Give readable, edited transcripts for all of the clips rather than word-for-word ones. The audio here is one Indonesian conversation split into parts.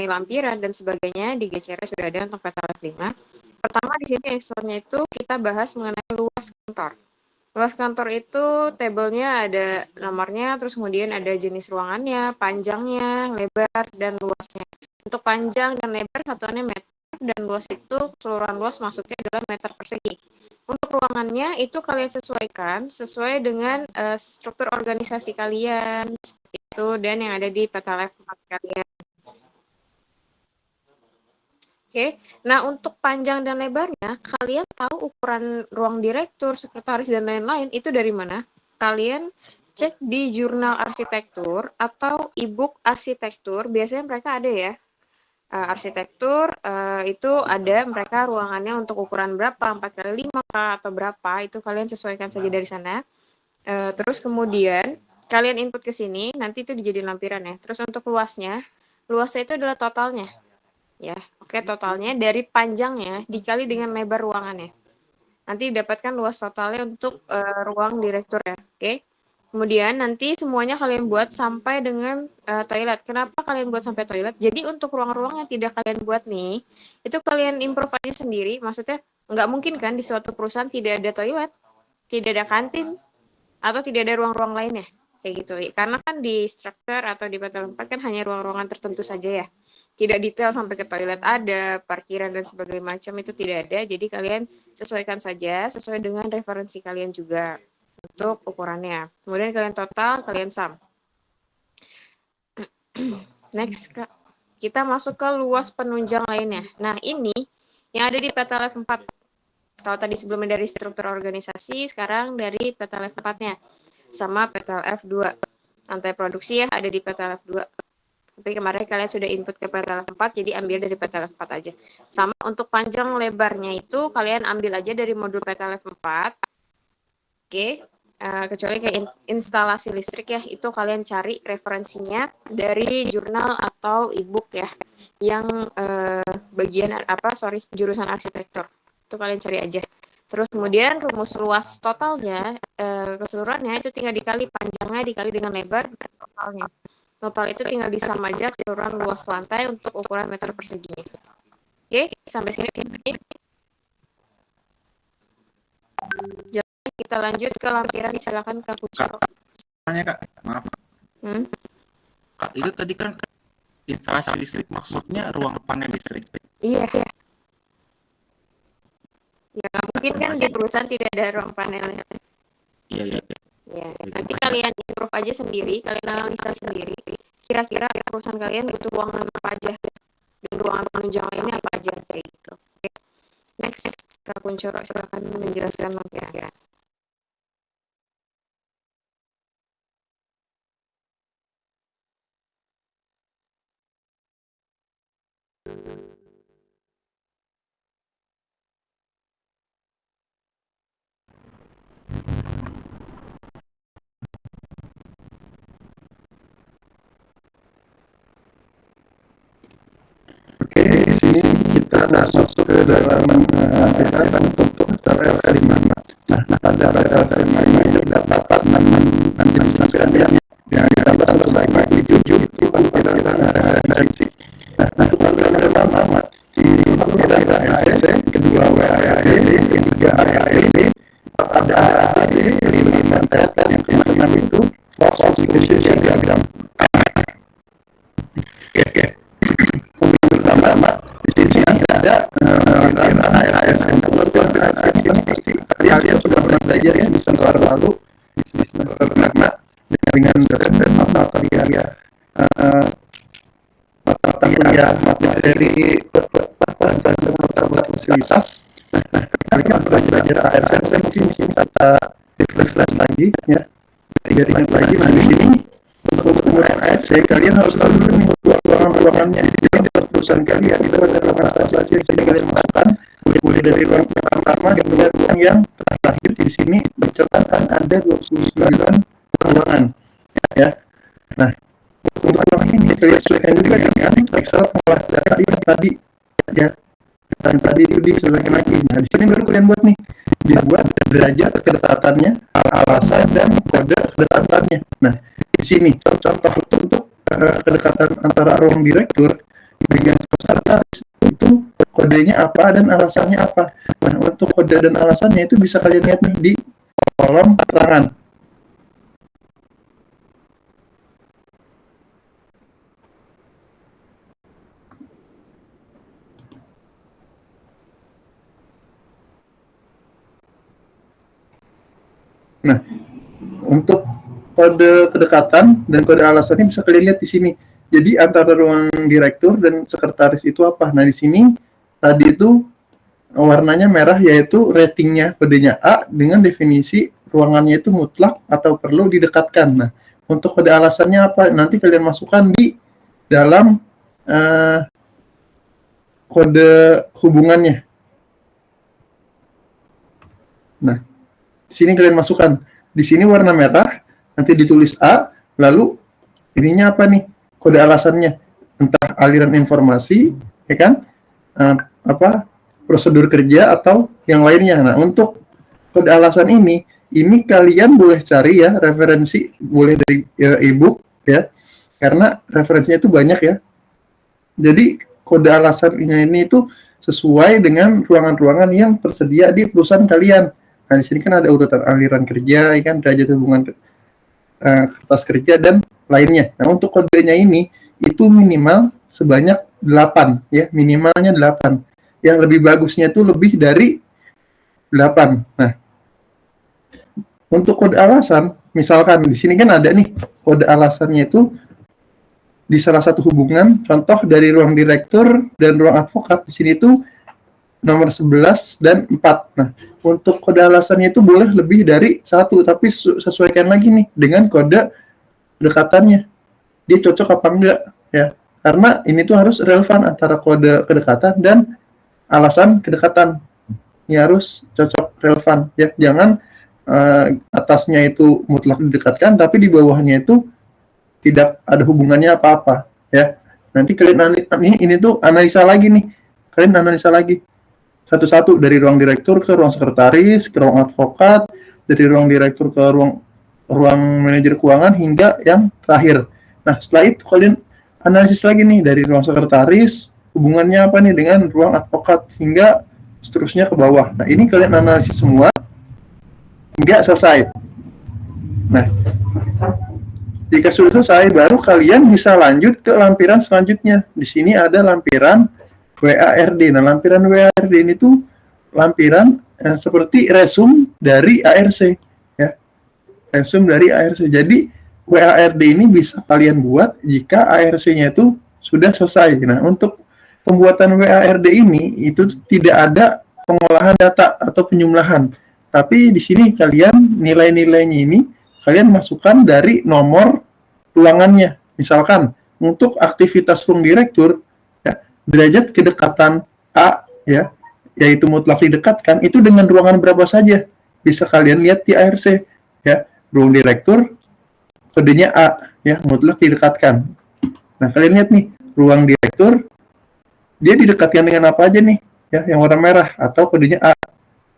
mengenai lampiran dan sebagainya di GCR sudah ada untuk peta level 5. Pertama di sini Excelnya itu kita bahas mengenai luas kantor. Luas kantor itu tabelnya ada nomornya, terus kemudian ada jenis ruangannya, panjangnya, lebar, dan luasnya. Untuk panjang dan lebar satuannya meter, dan luas itu keseluruhan luas masuknya adalah meter persegi. Untuk ruangannya itu kalian sesuaikan sesuai dengan struktur organisasi kalian, seperti itu, dan yang ada di peta level 4 kalian. Oke, nah untuk panjang dan lebarnya, kalian tahu ukuran ruang direktur, sekretaris, dan lain-lain itu dari mana? Kalian cek di jurnal arsitektur atau e-book arsitektur, biasanya mereka ada ya. Arsitektur itu ada mereka ruangannya untuk ukuran berapa, 4x5 atau berapa, itu kalian sesuaikan saja dari sana. Terus kemudian kalian input ke sini, nanti itu dijadiin lampiran ya. Terus untuk luasnya itu adalah totalnya. Ya, oke, totalnya dari panjangnya dikali dengan lebar ruangannya. Nanti didapatkan luas totalnya untuk ruang direktur ya. Oke. Kemudian nanti semuanya kalian buat sampai dengan toilet. Kenapa kalian buat sampai toilet? Jadi untuk ruang-ruang yang tidak kalian buat nih, itu kalian improve aja sendiri. Maksudnya nggak mungkin kan di suatu perusahaan tidak ada toilet, tidak ada kantin, atau tidak ada ruang-ruang lainnya. Kayak gitu. Karena kan di struktur atau di peta 4 kan hanya ruang-ruangan tertentu saja ya. Tidak detail sampai ke toilet ada, parkiran dan sebagainya macam itu tidak ada. Jadi kalian sesuaikan saja sesuai dengan referensi kalian juga untuk ukurannya. Kemudian kalian total, kalian sum. Next, Kak. Kita masuk ke luas penunjang lainnya. Nah, ini yang ada di peta level 4. Kalau tadi sebelumnya dari struktur organisasi, sekarang dari peta level 4-nya. Sama peta F2. Lantai produksi ya ada di peta F2. Tapi kemarin kalian sudah input ke peta level 4, jadi ambil dari peta level 4 aja. Sama untuk panjang lebarnya itu kalian ambil aja dari modul peta level 4. Oke. Kecuali kayak instalasi listrik ya, itu kalian cari referensinya dari jurnal atau e-book ya, yang jurusan arsitektur. Itu kalian cari aja. Terus kemudian rumus luas totalnya, keseluruhannya itu tinggal dikali panjangnya dikali dengan lebar dan totalnya. Total itu tinggal disam aja keseluruhan luas lantai untuk ukuran meter persegi. Oke, sampai sini. Kita lanjut ke lampiran, silakan Kak Pucuk. Tanya Kak, maaf. Kak, itu tadi kan instalasi listrik maksudnya ruang panel listrik. Iya. Ya mungkin kan di perusahaan tidak ada ruang panelnya. Iya. Ya, nanti kalian improve aja sendiri, kalian analisa sendiri. Kira-kira perusahaan kalian butuh ruangan apa aja dan ruangan penunjang lainnya apa aja kayak gitu. Oke. Next, Kak Kuncoro silakan menjelaskan lampiran. Oke, di sini kita masuk ke dalam lampiran untuk tabel 5. Nah, pada tabel 5 ini terdapat 6 lampiran yang kita bahas sebagai 7 itu lampiran referensi. Nah, lampiran pertama ini lampiran ASC, kedua WAD, ketiga AAD, ada AAD, 5 tet, yang keenam itu force institution diagram. Oke. Pertama di sini ada lampiran ASN. Kalau kalian pasti kalian sudah pernah belajar ya di semester lalu, di semester pertama dengan materi fasilitas. Nah, kalian pernah belajar ASN di sini kita refresh lagi ya. Biar ingat lagi. Nah, di sini untuk penggunaan ASC kalian harus tahu dulu nih ruangan-ruangannya. Jadi di perusahaan kalian itu ada ruangan apa saja. Jadi kalian masukkan mulai dari ruang pertama hingga ruang yang terakhir. Di sini tercatat ada 29 ruangan ya. Nah, untuk ruangan ini kalian sesuaikan juga dengan Excel pengolah data tadi ya. Dan tadi itu disesuaikan lagi. Nah, di sini baru kalian buat nih, dibuat derajat kedekatannya, alasan dan kode kedekatannya. Nah, di sini contoh untuk kedekatan antara ruang direktur bagian sekretaris itu kodenya apa dan alasannya apa. Nah, untuk kode dan alasannya itu bisa kalian lihat nih di kolom keterangan. Nah, untuk kode kedekatan dan kode alasannya bisa kalian lihat di sini. Jadi antara ruang direktur dan sekretaris itu apa? Nah, di sini tadi itu warnanya merah yaitu ratingnya kodenya A dengan definisi ruangannya itu mutlak atau perlu didekatkan. Nah, untuk kode alasannya apa? Nanti kalian masukkan di dalam kode hubungannya. Nah, di sini kalian masukkan. Di sini warna merah, nanti ditulis A, lalu ininya apa nih? Kode alasannya. Entah aliran informasi, ya kan? Prosedur kerja atau yang lainnya. Nah, untuk kode alasan ini kalian boleh cari ya referensi, boleh dari e-book ya, karena referensinya itu banyak ya. Jadi kode alasannya ini itu sesuai dengan ruangan-ruangan yang tersedia di perusahaan kalian. Nah, di sini kan ada urutan aliran kerja, ya kan, derajat hubungan kertas kerja dan lainnya. Nah, untuk kodenya ini itu minimal sebanyak 8 ya, minimalnya 8. Yang lebih bagusnya itu lebih dari 8. Nah, untuk kode alasan, misalkan di sini kan ada nih kode alasannya itu di salah satu hubungan, contoh dari ruang direktur dan ruang advokat, di sini itu nomor 11 dan 4. Nah, untuk kode alasannya itu boleh lebih dari 1, tapi sesuaikan lagi nih dengan kode kedekatannya. Dia cocok apa enggak ya? Karena ini tuh harus relevan antara kode kedekatan dan alasan kedekatan. Ini harus cocok, relevan ya. Jangan atasnya itu mutlak didekatkan tapi di bawahnya itu tidak ada hubungannya apa-apa ya. Nanti kalian ini tuh analisa lagi nih. Kalian analisa lagi satu-satu dari ruang direktur ke ruang sekretaris, ke ruang advokat, dari ruang direktur ke ruang manajer keuangan hingga yang terakhir. Nah, setelah itu kalian analisis lagi nih dari ruang sekretaris, hubungannya apa nih dengan ruang advokat hingga seterusnya ke bawah. Nah, ini kalian analisis semua hingga selesai. Nah, jika sudah selesai, baru kalian bisa lanjut ke lampiran selanjutnya. Di sini ada lampiran WARD. Nah, lampiran WARD ini tuh lampiran seperti resume dari ARC. Ya. Resume dari ARC. Jadi, WARD ini bisa kalian buat jika ARC-nya itu sudah selesai. Nah, untuk pembuatan WARD ini, itu tidak ada pengolahan data atau penyumlahan. Tapi di sini kalian, nilai-nilainya ini, kalian masukkan dari nomor ruangannya. Misalkan, untuk aktivitas ruang direktur, derajat kedekatan A ya, yaitu mutlak didekatkan, itu dengan ruangan berapa saja bisa kalian lihat di ARC ya. Ruang direktur kodenya A ya, mutlak didekatkan. Nah, kalian lihat nih, ruang direktur dia didekatkan dengan apa aja nih ya, yang warna merah atau kodenya A.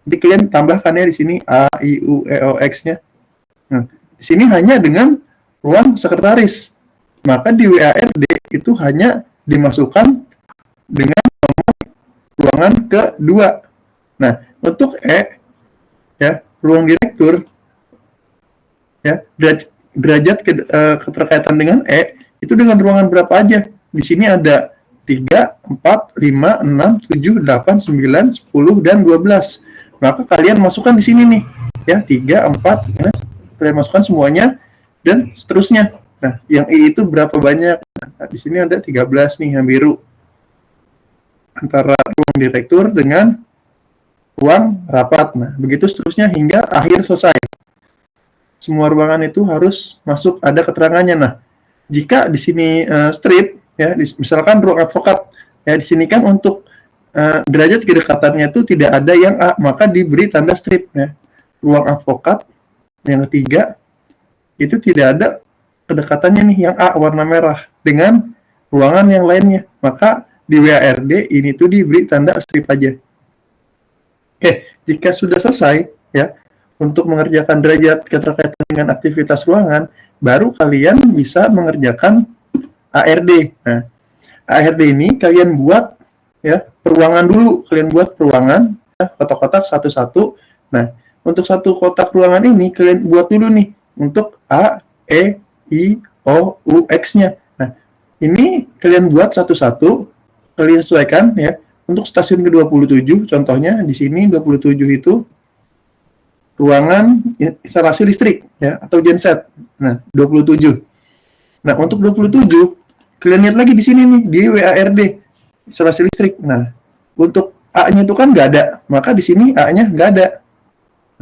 Nanti kalian tambahkan ya di sini A, I, U, E, O, X-nya. Nah, di sini hanya dengan ruang sekretaris. Maka di WARD itu hanya dimasukkan dengan nomor ruangan kedua. Nah, untuk E, ya, ruang direktur, ya, derajat keterkaitan dengan E, itu dengan ruangan berapa aja? Di sini ada 3, 4, 5, 6, 7, 8, 9, 10, dan 12. Maka kalian masukkan di sini nih, ya, 3, 4, kalian masukkan semuanya, dan seterusnya. Nah, yang I itu berapa banyak? Nah, di sini ada 13 nih, yang biru. Antara ruang direktur dengan ruang rapat. Nah, begitu seterusnya hingga akhir selesai. Semua ruangan itu harus masuk, ada keterangannya. Nah, jika di sini strip, ya, misalkan ruang advokat, ya, di sini kan untuk derajat kedekatannya itu tidak ada yang A, maka diberi tanda strip. Ya. Ruang advokat yang ketiga itu tidak ada kedekatannya nih yang A warna merah dengan ruangan yang lainnya, maka di WARD ini tuh diberi tanda strip aja. Oke, jika sudah selesai ya untuk mengerjakan derajat keterkaitan dengan aktivitas ruangan, baru kalian bisa mengerjakan ARD. Nah, ARD ini kalian buat ya peruangan dulu, kalian buat peruangan ya, kotak-kotak satu-satu. Nah, untuk satu kotak ruangan ini kalian buat dulu nih untuk A, E, I, O, U, X-nya. Nah, ini kalian buat satu-satu, kalian sesuaikan ya. Untuk stasiun ke-27, contohnya di sini 27 itu ruangan instalasi listrik ya atau genset. Nah, 27. Nah, untuk 27 kalian lihat lagi di sini nih di WARD instalasi listrik. Nah, untuk A-nya itu kan nggak ada, maka di sini A-nya nggak ada.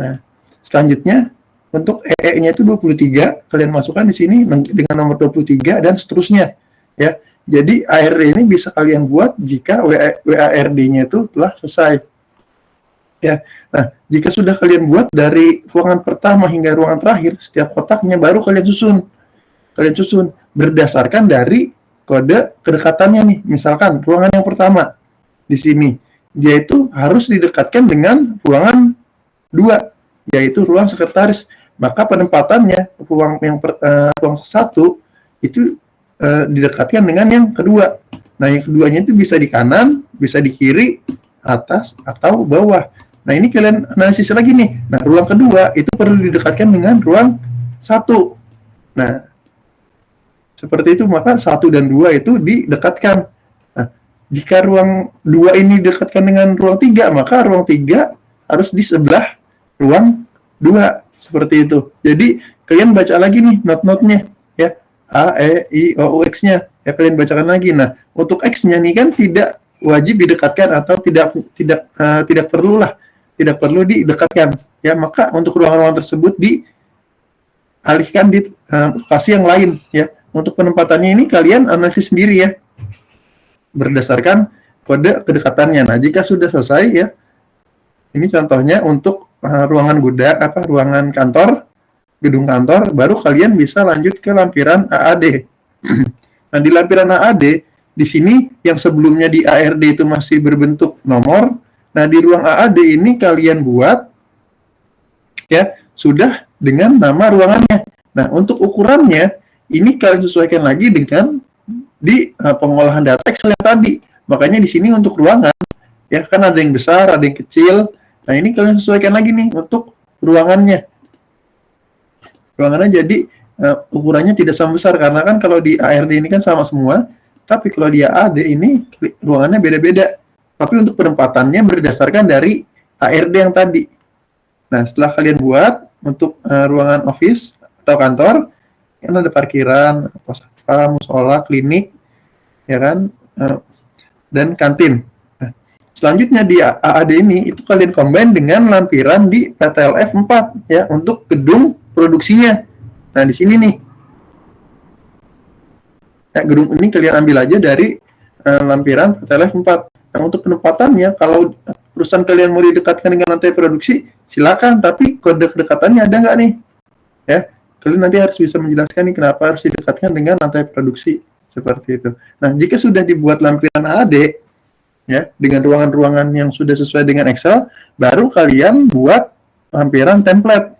Nah, selanjutnya untuk EE-nya itu 23, kalian masukkan di sini dengan nomor 23 dan seterusnya ya. Jadi ARD ini bisa kalian buat jika WARD-nya itu telah selesai. Ya. Nah, jika sudah kalian buat dari ruangan pertama hingga ruangan terakhir, setiap kotaknya baru kalian susun. Kalian susun berdasarkan dari kode kedekatannya nih. Misalkan ruangan yang pertama di sini, dia itu harus didekatkan dengan ruangan 2, yaitu ruang sekretaris. Maka penempatannya ruang ruang 1 itu didekatkan dengan yang kedua. Nah, yang keduanya itu bisa di kanan, bisa di kiri, atas, atau bawah. Nah, ini kalian analisis lagi nih. Nah, ruang kedua itu perlu didekatkan dengan ruang 1. Nah, seperti itu, maka 1 dan 2 itu didekatkan. Nah, jika ruang 2 ini didekatkan dengan ruang 3, maka ruang 3 harus di sebelah ruang 2. Seperti itu. Jadi, kalian baca lagi nih not-notnya. Ya. A, E, I, O, U, X-nya. Ya, kalian bacakan lagi. Nah, untuk X-nya nih kan tidak wajib didekatkan atau tidak perlu didekatkan. Ya, maka untuk ruangan-ruangan tersebut dialihkan di lokasi yang lain. Ya, untuk penempatannya ini kalian analisis sendiri ya, berdasarkan kode kedekatannya. Nah, jika sudah selesai ya, ini contohnya untuk ruangan ruangan kantor. Gedung kantor, baru kalian bisa lanjut ke lampiran AAD. Nah, di lampiran AAD, di sini yang sebelumnya di ARD itu masih berbentuk nomor. Nah, di ruang AAD ini kalian buat ya sudah dengan nama ruangannya. Nah, untuk ukurannya ini kalian sesuaikan lagi dengan di pengolahan data Excel yang tadi. Makanya di sini untuk ruangan ya kan ada yang besar, ada yang kecil. Nah, ini kalian sesuaikan lagi nih untuk ruangannya. Ruangannya jadi ukurannya tidak sama besar, karena kan kalau di ARD ini kan sama semua, tapi kalau di AAD ini ruangannya beda-beda. Tapi untuk penempatannya berdasarkan dari ARD yang tadi. Nah, setelah kalian buat untuk ruangan office atau kantor, kan ada parkiran, pos satpam, musola, klinik, ya kan, dan kantin. Nah, selanjutnya di AAD ini itu kalian combine dengan lampiran di PTLF 4 ya untuk gedung produksinya. Nah, di sini nih. Nah, gedung ini kalian ambil aja dari lampiran PTLF 4. Nah, untuk penempatannya, kalau perusahaan kalian mau didekatkan dengan lantai produksi, silakan. Tapi kode kedekatannya ada nggak nih? Ya, kalian nanti harus bisa menjelaskan nih kenapa harus didekatkan dengan lantai produksi. Seperti itu. Nah, jika sudah dibuat lampiran AAD, ya, dengan ruangan-ruangan yang sudah sesuai dengan Excel, baru kalian buat lampiran template.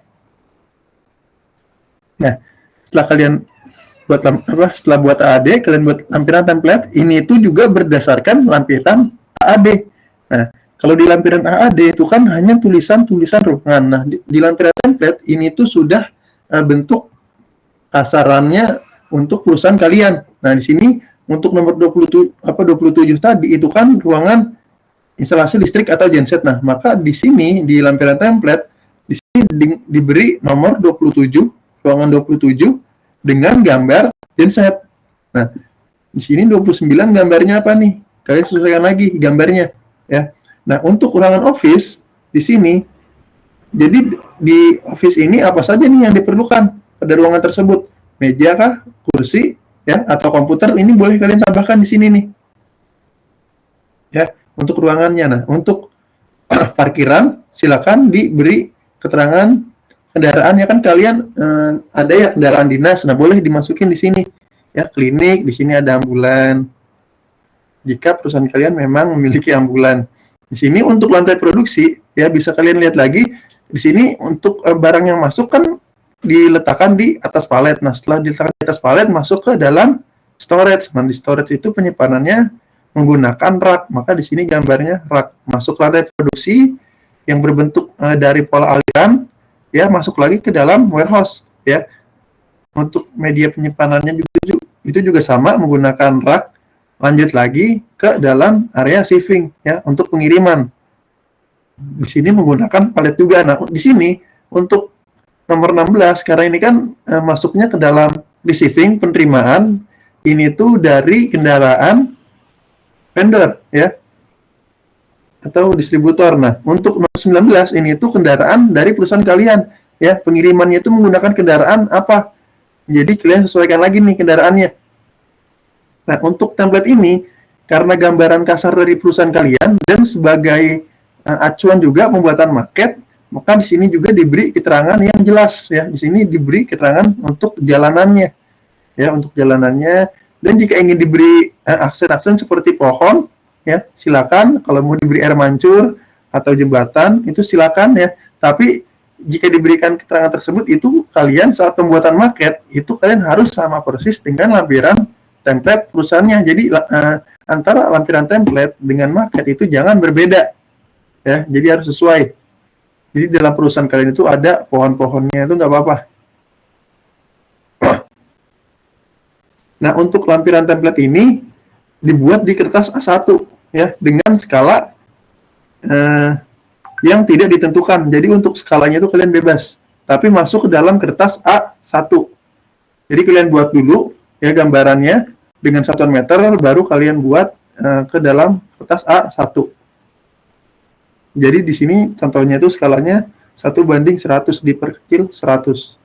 Nah, setelah kalian buat setelah buat AAD, kalian buat lampiran template. Ini itu juga berdasarkan lampiran AAD. Nah, kalau di lampiran AAD itu kan hanya tulisan-tulisan ruangan. Nah, di lampiran template ini tuh sudah bentuk kasarannya untuk perusahaan kalian. Nah, di sini untuk nomor 27 tadi itu kan ruangan instalasi listrik atau genset. Nah, maka di sini di lampiran template di sini diberi nomor 27, ruangan 27 dengan gambar genset. Nah, di sini 29 gambarnya apa nih? Kalian sesuaikan lagi gambarnya ya. Nah, untuk ruangan office di sini, jadi di office ini apa saja nih yang diperlukan pada ruangan tersebut? Meja kah, kursi, ya, atau komputer? Ini boleh kalian tambahkan di sini nih. Ya, untuk ruangannya. Nah, untuk parkiran silakan diberi keterangan kendaraan, ya kan kalian ada ya kendaraan dinas. Nah, boleh dimasukin di sini. Ya, klinik, di sini ada ambulan. Jika perusahaan kalian memang memiliki ambulan. Di sini untuk lantai produksi, ya bisa kalian lihat lagi. Di sini untuk barang yang masuk kan diletakkan di atas palet. Nah, setelah diletakkan di atas palet, masuk ke dalam storage. Nah, di storage itu penyimpanannya menggunakan rak. Maka di sini gambarnya rak. Masuk rantai produksi yang berbentuk dari pola aliran, ya masuk lagi ke dalam warehouse. Ya, untuk media penyimpanannya itu juga sama menggunakan rak. Lanjut lagi ke dalam area shipping, ya untuk pengiriman. Di sini menggunakan palet juga. Nah, di sini untuk nomor 16 karena ini kan masuknya ke dalam receiving penerimaan ini tuh dari kendaraan vendor ya atau distributor. Nah, untuk nomor 19 ini tuh kendaraan dari perusahaan kalian ya. Pengirimannya itu menggunakan kendaraan apa? Jadi kalian sesuaikan lagi nih kendaraannya. Nah, untuk template ini karena gambaran kasar dari perusahaan kalian dan sebagai acuan juga pembuatan market, maka di sini juga diberi keterangan yang jelas ya. Di sini diberi keterangan untuk jalanannya ya, untuk jalanannya. Dan jika ingin diberi aksen-aksen seperti pohon ya, silakan. Kalau mau diberi air mancur atau jembatan itu silakan ya. Tapi jika diberikan keterangan tersebut itu kalian saat pembuatan market itu kalian harus sama persis dengan lampiran template perusahaannya. Jadi antara lampiran template dengan market itu jangan berbeda. Ya, jadi harus sesuai. Jadi dalam perusahaan kalian itu ada pohon-pohonnya itu nggak apa-apa. Nah, untuk lampiran template ini dibuat di kertas A1 ya dengan skala yang tidak ditentukan. Jadi untuk skalanya itu kalian bebas, tapi masuk ke dalam kertas A1. Jadi kalian buat dulu ya gambarannya dengan satuan meter, baru kalian buat ke dalam kertas A1. Jadi di sini contohnya itu skalanya 1:100 diperkecil 100.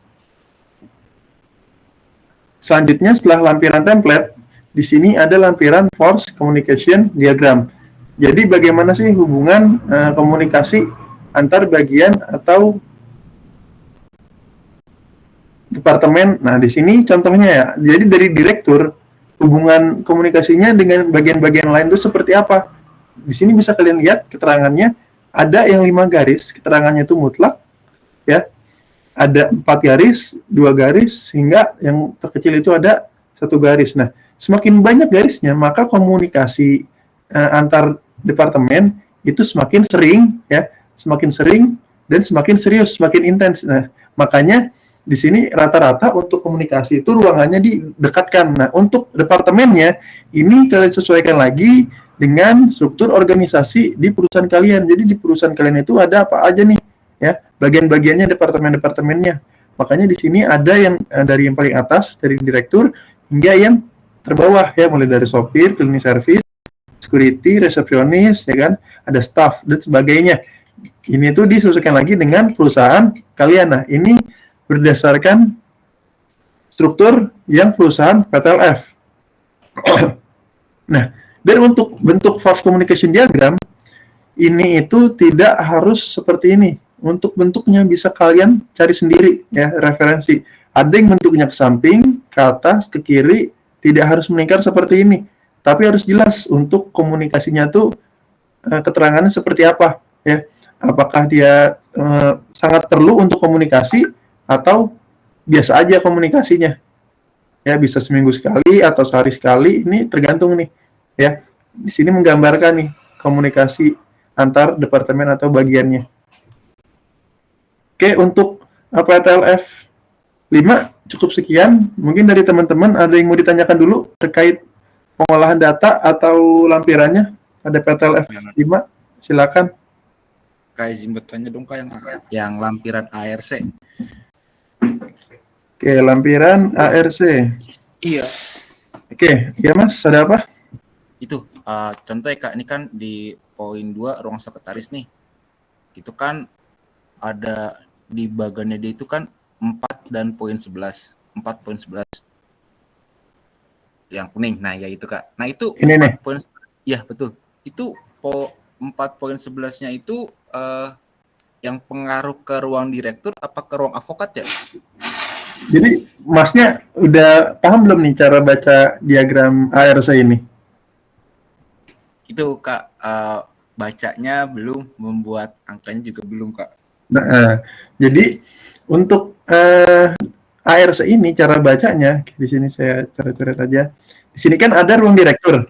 Selanjutnya setelah lampiran template, di sini ada lampiran force communication diagram. Jadi bagaimana sih hubungan komunikasi antar bagian atau departemen. Nah, di sini contohnya ya. Jadi dari direktur hubungan komunikasinya dengan bagian-bagian lain itu seperti apa? Di sini bisa kalian lihat keterangannya. Ada yang 5 garis, keterangannya itu mutlak, ya. Ada 4 garis, 2 garis, hingga yang terkecil itu ada 1 garis. Nah, semakin banyak garisnya, maka komunikasi antar departemen itu semakin sering, ya, semakin sering dan semakin serius, semakin intens. Nah, makanya di sini rata-rata untuk komunikasi itu ruangannya didekatkan. Nah, untuk departemennya ini kalian sesuaikan lagi dengan struktur organisasi di perusahaan kalian. Jadi di perusahaan kalian itu ada apa aja nih ya, bagian-bagiannya, departemen-departemennya. Makanya di sini ada yang dari yang paling atas dari direktur hingga yang terbawah ya, mulai dari sopir, cleaning service, security, resepsionis ya kan, ada staff dan sebagainya. Ini tuh disesuaikan lagi dengan perusahaan kalian. Nah, ini berdasarkan struktur yang perusahaan PTLF. Nah, dan untuk bentuk force communication diagram, ini itu tidak harus seperti ini. Untuk bentuknya bisa kalian cari sendiri ya, referensi. Ada yang bentuknya ke samping, ke atas, ke kiri, tidak harus melingkar seperti ini. Tapi harus jelas untuk komunikasinya tuh keterangannya seperti apa ya. Apakah dia sangat perlu untuk komunikasi atau biasa aja komunikasinya. Ya, bisa seminggu sekali atau sehari sekali, ini tergantung nih. Ya, di sini menggambarkan nih komunikasi antar departemen atau bagiannya. Oke, untuk PTLF 5 cukup sekian. Mungkin dari teman-teman ada yang mau ditanyakan dulu terkait pengolahan data atau lampirannya. Ada PTLF 5, silakan. Kayak izin bertanya dong Kak yang lampiran ARC. Oke, lampiran ARC. Iya. Oke, ya Mas, ada apa? Itu contoh ya Kak, ini kan di poin 2 ruang sekretaris nih. Itu kan ada di bagannya dia itu kan 4 dan poin 11. 4.11. Yang kuning. Nah, ya itu Kak. Nah, itu ini nih. Poin, ya, betul. Itu 4.11-nya itu yang pengaruh ke ruang direktur apa ke ruang avokat ya? Jadi Masnya udah paham belum nih cara baca diagram ARC ini? Itu Kak, bacanya belum, membuat angkanya juga belum Kak. Nah, jadi untuk ARC ini cara bacanya, di sini saya coret-coret aja. Di sini kan ada ruang direktur.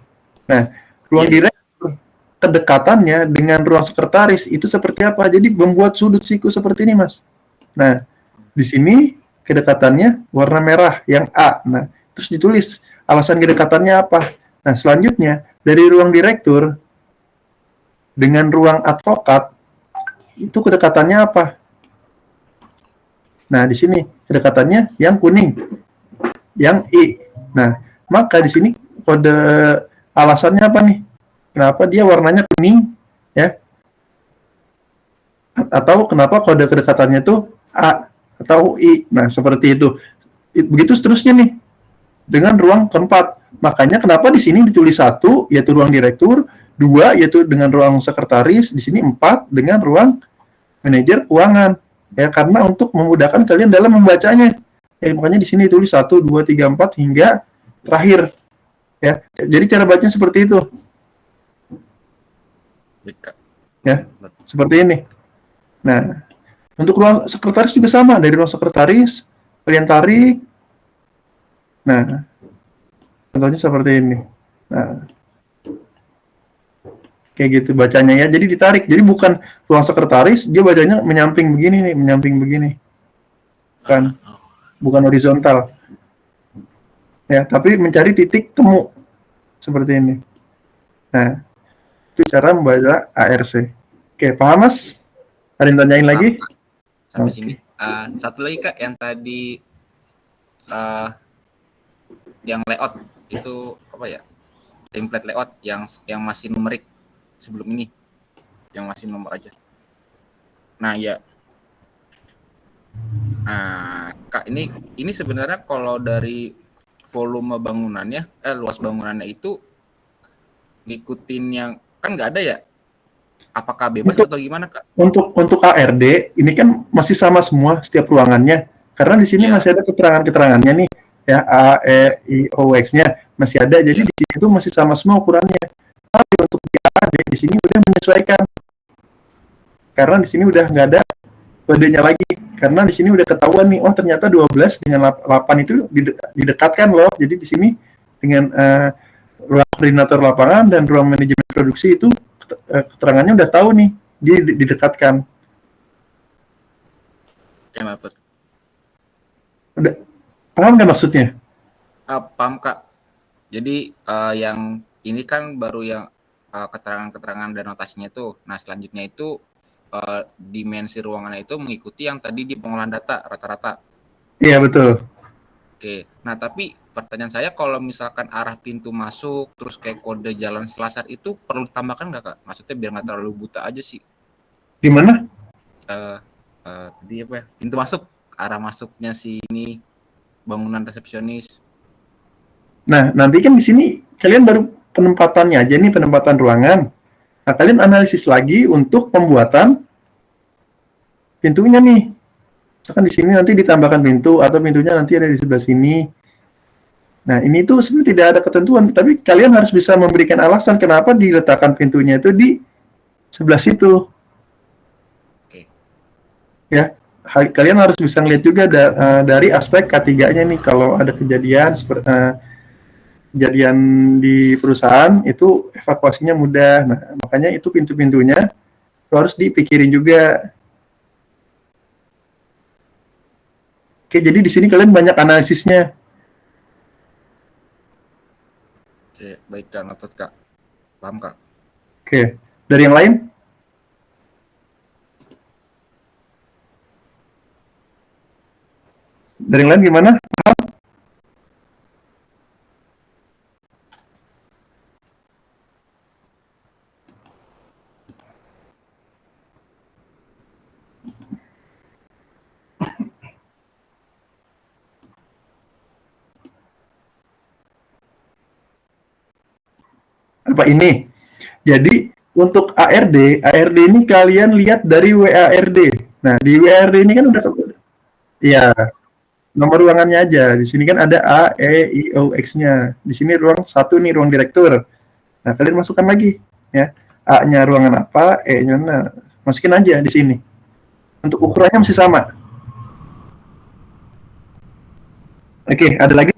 Nah, ruang Iya. direktur kedekatannya dengan ruang sekretaris itu seperti apa? Jadi membuat sudut siku seperti ini, Mas. Nah, di sini kedekatannya warna merah yang A. Nah, terus ditulis alasan kedekatannya apa. Nah, selanjutnya dari ruang direktur dengan ruang advokat itu kedekatannya apa? Nah, di sini kedekatannya yang kuning, yang I. Nah, maka di sini kode alasannya apa nih? Kenapa dia warnanya kuning, ya? Atau kenapa kode kedekatannya itu A atau I? Nah, seperti itu. Begitu seterusnya nih dengan ruang keempat. Makanya kenapa di sini ditulis 1 yaitu ruang direktur, 2 yaitu dengan ruang sekretaris, di sini 4 dengan ruang manajer keuangan. Ya, karena untuk memudahkan kalian dalam membacanya. Ya, makanya di sini tulis 1, 2, 3, 4 hingga terakhir. Ya, jadi cara bacanya seperti itu. Baik, Kak. Ya, seperti ini. Nah, untuk ruang sekretaris juga sama. Dari ruang sekretaris, kalian tarik. Nah, contohnya seperti ini. Nah, kayak gitu bacanya ya. Jadi ditarik. Jadi bukan ruang sekretaris, dia bacanya menyamping begini nih, menyamping begini. Kan, bukan horizontal. Ya, tapi mencari titik temu seperti ini. Nah, itu cara membaca ARC. Oke, paham Mas? Ada yang tanyain lagi? Sampai Oke. sini. Satu lagi Kak, yang tadi yang layout itu apa ya? Template layout yang masih numerik sebelum ini, yang masih nomor aja. Nah ya, Kak, ini sebenarnya kalau dari volume bangunannya, luas bangunannya itu ngikutin yang kan nggak ada ya? Apakah bebas atau gimana Kak? Untuk ARD ini kan masih sama semua setiap ruangannya. Karena di sini Iya. masih ada keterangan-keterangannya nih, ya A, E, I, O, X-nya masih ada. Jadi Iya. di sini itu masih sama semua ukurannya. Tapi untuk di ARD di sini udah menyesuaikan. Karena di sini udah nggak ada kodenya lagi. Karena di sini udah ketahuan nih, oh ternyata 12 dengan 8 itu didekatkan loh. Jadi di sini dengan ruang koordinator lapangan dan ruang manajemen produksi itu keterangannya udah tahu nih, dia didekatkan. Kenapa? Udah paham nggak maksudnya? Paham Kak. Jadi yang ini kan baru yang keterangan-keterangan dan notasinya tuh. Nah selanjutnya itu dimensi ruangannya itu mengikuti yang tadi di pengolahan data rata-rata. Iya betul. Oke. Nah tapi pertanyaan saya, kalau misalkan arah pintu masuk terus kayak kode jalan selasar itu perlu ditambahkan nggak Kak? Maksudnya biar nggak terlalu buta aja sih. Di mana? Tadi apa ya? Pintu masuk, arah masuknya si ini bangunan resepsionis. Nah nanti kan di sini kalian baru penempatannya aja nih, penempatan ruangan. Nah kalian analisis lagi untuk pembuatan pintunya nih. Misalkan di sini nanti ditambahkan pintu atau pintunya nanti ada di sebelah sini. Nah, ini tuh sebenarnya tidak ada ketentuan, tapi kalian harus bisa memberikan alasan kenapa diletakkan pintunya itu di sebelah situ. Oke. Ya, kalian harus bisa ngeliat juga dari aspek K3-nya nih, kalau ada kejadian kejadian di perusahaan itu evakuasinya mudah. Nah, makanya itu pintu-pintunya harus dipikirin juga. Oke, jadi di sini kalian banyak analisisnya. Oke, baik Kak, noted Kak. Paham Kak. Oke, dari yang lain? Dari yang lain gimana? Apa ini? Jadi untuk ARD ini kalian lihat dari WARD. Nah, di WARD ini kan udah, ya, nomor ruangannya aja. Di sini kan ada A, E, I, O, X-nya. Di sini ruang 1 nih, ruang direktur. Nah, kalian masukkan lagi, ya. A-nya ruangan apa, E-nya, nah, masukin aja di sini. Untuk ukurannya masih sama. Oke, ada lagi?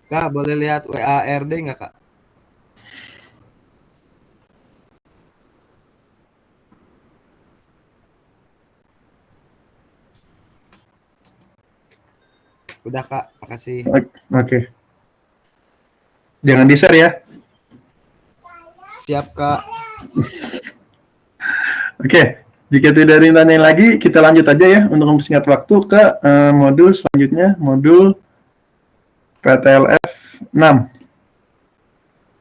Kak, boleh lihat WARD nggak, Kak? Udah, Kak. Makasih. Oke. Jangan di-share ya. Siap, Kak. Oke, jika tidak ada yang tanya lagi, kita lanjut aja ya untuk mempersingkat waktu ke modul selanjutnya, modul PTLF 6.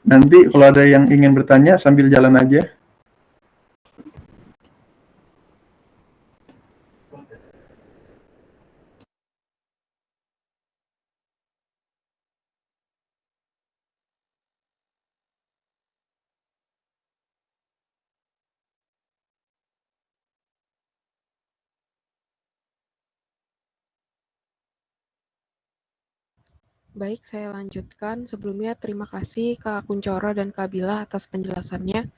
Nanti kalau ada yang ingin bertanya sambil jalan aja. Baik, saya lanjutkan. Sebelumnya terima kasih Kak Kuncoro dan Kak Bila atas penjelasannya.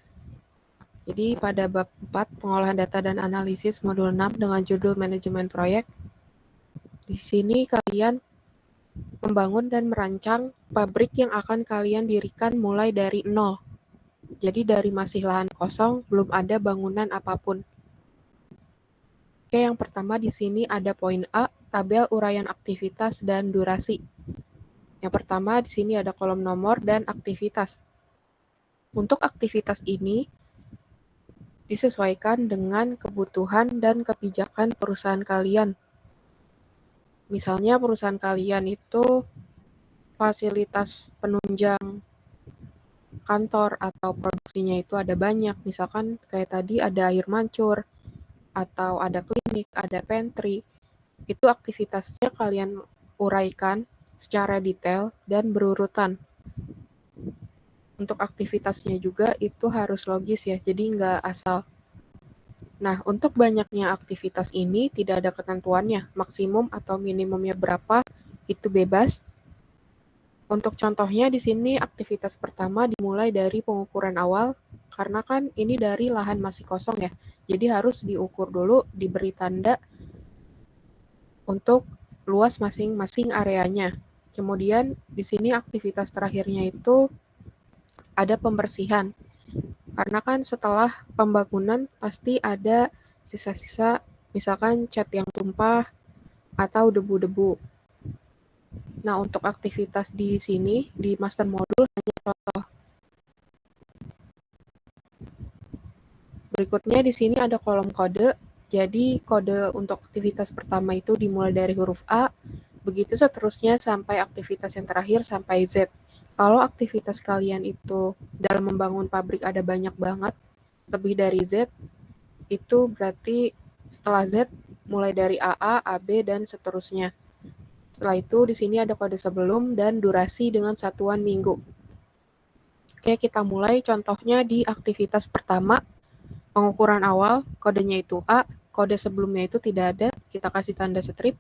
Jadi pada bab 4 pengolahan data dan analisis modul 6 dengan judul manajemen proyek. Di sini kalian membangun dan merancang pabrik yang akan kalian dirikan mulai dari nol. Jadi dari masih lahan kosong, belum ada bangunan apapun. Oke, yang pertama di sini ada poin A, tabel uraian aktivitas dan durasi. Yang pertama di sini ada kolom nomor dan aktivitas. Untuk aktivitas ini disesuaikan dengan kebutuhan dan kebijakan perusahaan kalian. Misalnya perusahaan kalian itu fasilitas penunjang kantor atau produksinya itu ada banyak. Misalkan kayak tadi ada air mancur, atau ada klinik, ada pantry. Itu aktivitasnya kalian uraikan secara detail dan berurutan. Untuk aktivitasnya juga itu harus logis ya, jadi nggak asal. Nah, untuk banyaknya aktivitas ini tidak ada ketentuannya, maksimum atau minimumnya berapa, itu bebas. Untuk contohnya di sini aktivitas pertama dimulai dari pengukuran awal, karena kan ini dari lahan masih kosong ya, jadi harus diukur dulu, diberi tanda untuk luas masing-masing areanya. Kemudian di sini aktivitas terakhirnya itu ada pembersihan. Karena kan setelah pembangunan pasti ada sisa-sisa, misalkan cat yang tumpah atau debu-debu. Nah, untuk aktivitas di sini di master modul hanya contoh. Berikutnya di sini ada kolom kode. Jadi kode untuk aktivitas pertama itu dimulai dari huruf A, begitu seterusnya sampai aktivitas yang terakhir sampai Z. Kalau aktivitas kalian itu dalam membangun pabrik ada banyak banget, lebih dari Z, itu berarti setelah Z mulai dari AA, AB, dan seterusnya. Setelah itu di sini ada kode sebelum dan durasi dengan satuan minggu. Oke, kita mulai contohnya di aktivitas pertama, pengukuran awal, kodenya itu A, kode sebelumnya itu tidak ada, kita kasih tanda strip,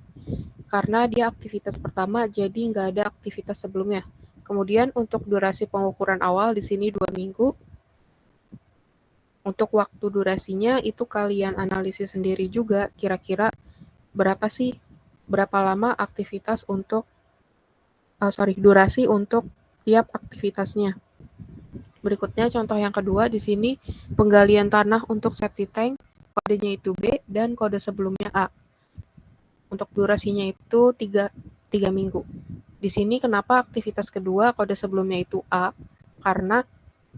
karena dia aktivitas pertama, jadi nggak ada aktivitas sebelumnya. Kemudian untuk durasi pengukuran awal di sini 2 minggu. Untuk waktu durasinya itu kalian analisis sendiri juga, kira-kira berapa lama aktivitas untuk, durasi untuk tiap aktivitasnya. Berikutnya contoh yang kedua di sini penggalian tanah untuk septic tank, kodenya itu B dan kode sebelumnya A. Untuk durasinya itu 3 minggu. Di sini kenapa aktivitas kedua kode sebelumnya itu A? Karena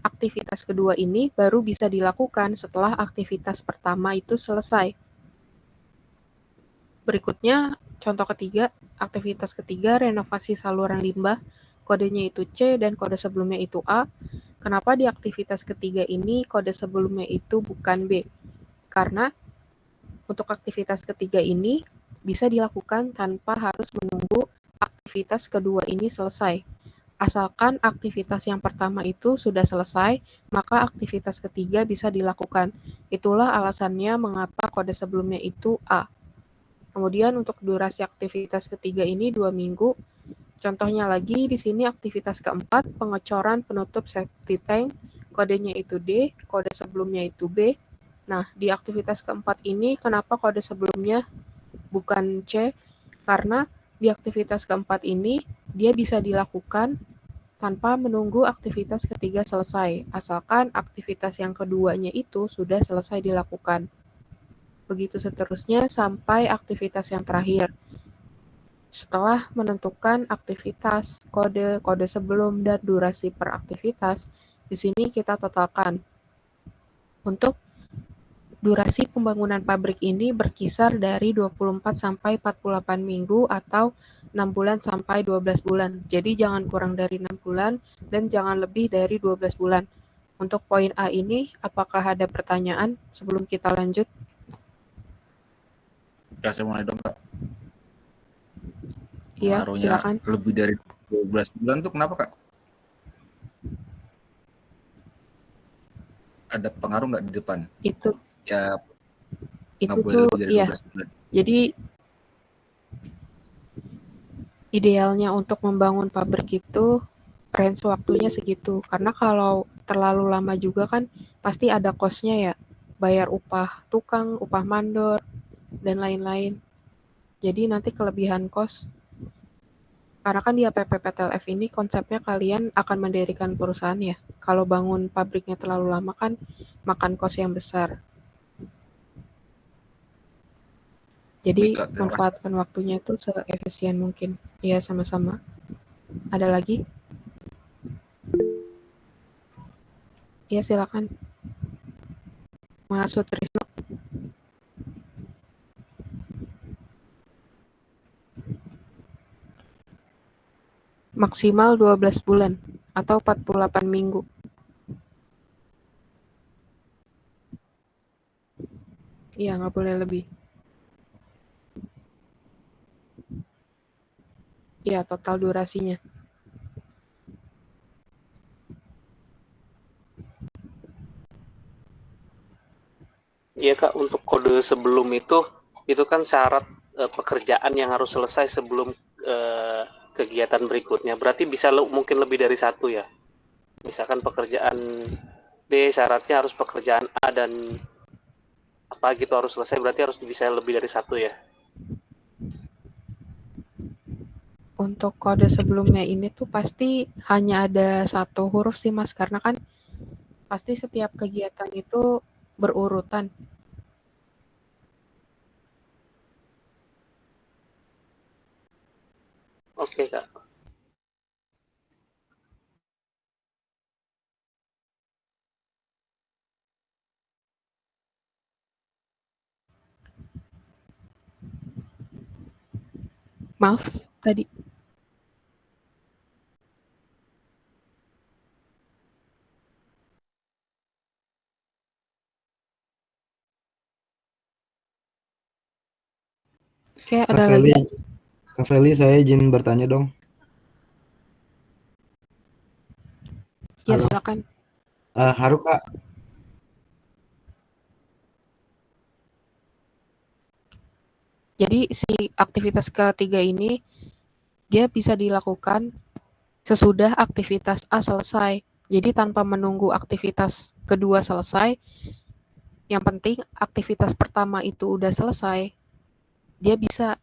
aktivitas kedua ini baru bisa dilakukan setelah aktivitas pertama itu selesai. Berikutnya contoh ketiga, aktivitas ketiga renovasi saluran limbah, kodenya itu C dan kode sebelumnya itu A. Kenapa di aktivitas ketiga ini kode sebelumnya itu bukan B? Karena untuk aktivitas ketiga ini bisa dilakukan tanpa harus menunggu aktivitas kedua ini selesai. Asalkan aktivitas yang pertama itu sudah selesai, maka aktivitas ketiga bisa dilakukan. Itulah alasannya mengapa kode sebelumnya itu A. Kemudian untuk durasi aktivitas ketiga ini 2 minggu. Contohnya lagi di sini aktivitas keempat, pengecoran penutup septic tank, kodenya itu D, kode sebelumnya itu B. Nah, di aktivitas keempat ini kenapa kode sebelumnya bukan C? Karena di aktivitas keempat ini, dia bisa dilakukan tanpa menunggu aktivitas ketiga selesai, asalkan aktivitas yang keduanya itu sudah selesai dilakukan. Begitu seterusnya sampai aktivitas yang terakhir. Setelah menentukan aktivitas, kode sebelum, dan durasi per aktivitas, di sini kita totalkan. Untuk durasi pembangunan pabrik ini berkisar dari 24 sampai 48 minggu atau 6 bulan sampai 12 bulan. Jadi jangan kurang dari 6 bulan dan jangan lebih dari 12 bulan. Untuk poin A ini, apakah ada pertanyaan sebelum kita lanjut? Ya, saya mulai dong, Kak. Iya, Pengaruhnya silakan. lebih dari 12 bulan tuh kenapa, Kak? Ada pengaruh nggak di depan? Itu Ya, nggak itu boleh tuh lebih dari iya. 12 bulan. Jadi idealnya untuk membangun pabrik itu range waktunya segitu. Karena kalau terlalu lama juga kan pasti ada cost-nya ya. Bayar upah tukang, upah mandor, dan lain-lain. Jadi nanti kelebihan cost. Karena kan di APP PTLF ini konsepnya kalian akan mendirikan perusahaan ya. Kalau bangun pabriknya terlalu lama kan makan cost yang besar. Jadi Baik, Kak, terima kasih. manfaatkan waktunya itu seefisien mungkin. Iya, sama-sama. Ada lagi? Iya, silakan. Mas Sutrisno. Maksimal 12 bulan atau 48 minggu. Iya, nggak boleh lebih. Iya, total durasinya. Iya Kak, untuk kode sebelum itu kan syarat pekerjaan yang harus selesai sebelum kegiatan berikutnya. Berarti bisa mungkin lebih dari satu ya. Misalkan pekerjaan D syaratnya harus pekerjaan A dan apa gitu harus selesai, berarti harus bisa lebih dari satu ya. Untuk kode sebelumnya ini tuh pasti hanya ada satu huruf sih Mas, karena kan pasti setiap kegiatan itu berurutan. Oke Kak. Maaf, tadi. Oke, Kak ada Feli, lagi? Kak Feli, saya izin bertanya dong. Ya, Halo, silakan. Haru Kak. Jadi si aktivitas ketiga ini dia bisa dilakukan sesudah aktivitas A selesai. Jadi tanpa menunggu aktivitas kedua selesai, yang penting aktivitas pertama itu udah selesai, dia bisa.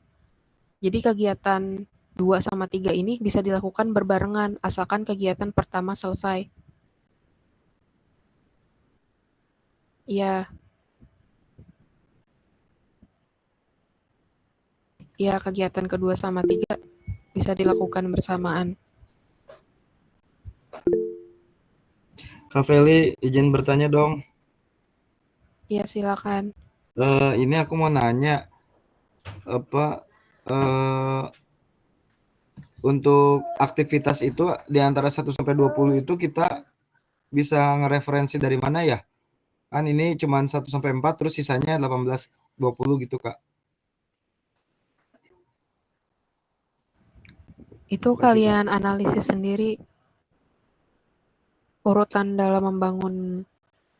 Jadi kegiatan 2 sama 3 ini bisa dilakukan berbarengan asalkan kegiatan pertama selesai. Iya. Ya, kegiatan kedua sama 3 bisa dilakukan bersamaan. Kak Feli, izin bertanya dong. Iya, silakan. Ini aku mau nanya apa untuk aktivitas itu di antara 1 sampai 20 itu kita bisa ngereferensi dari mana ya? Kan ini cuma 1 sampai 4 terus sisanya 18 20 gitu, Kak. Itu Makasih, Kak. kalian analisis sendiri urutan dalam membangun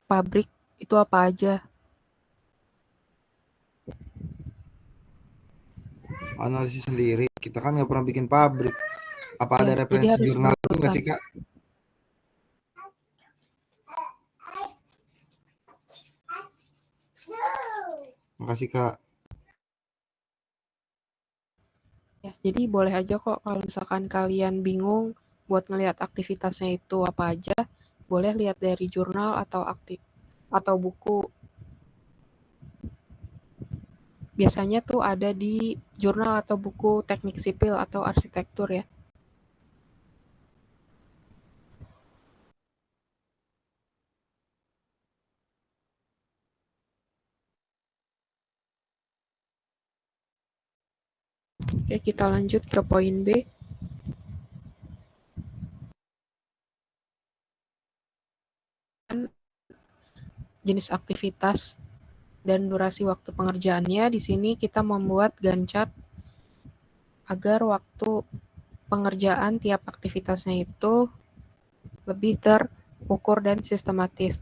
pabrik itu apa aja. Analisis sendiri. Kita kan nggak pernah bikin pabrik. Apa Ya, ada jadi referensi harus jurnal gitu nggak berurutan. sih, Kak? Makasih, Kak. Ya. Jadi boleh aja kok kalau misalkan kalian bingung buat ngelihat aktivitasnya itu apa aja, boleh lihat dari jurnal atau buku. Biasanya tuh ada di jurnal atau buku teknik sipil atau arsitektur ya. Oke, kita lanjut ke poin B. Jenis aktivitas dan durasi waktu pengerjaannya. Di sini kita membuat Gantt chart agar waktu pengerjaan tiap aktivitasnya itu lebih terukur dan sistematis.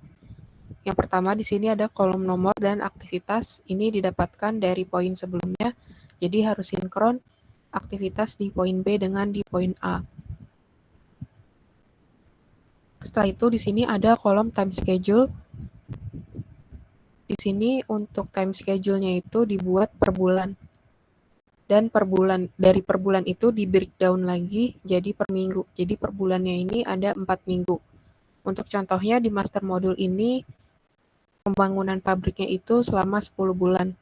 Yang pertama di sini ada kolom nomor dan aktivitas. Ini didapatkan dari poin sebelumnya. Jadi harus sinkron aktivitas di poin B dengan di poin A. Setelah itu di sini ada kolom time schedule. Di sini untuk time schedule-nya itu dibuat per bulan. Dan dari per bulan itu di breakdown lagi jadi per minggu. Jadi per bulannya ini ada 4 minggu. Untuk contohnya di master module ini pembangunan pabriknya itu selama 10 bulan.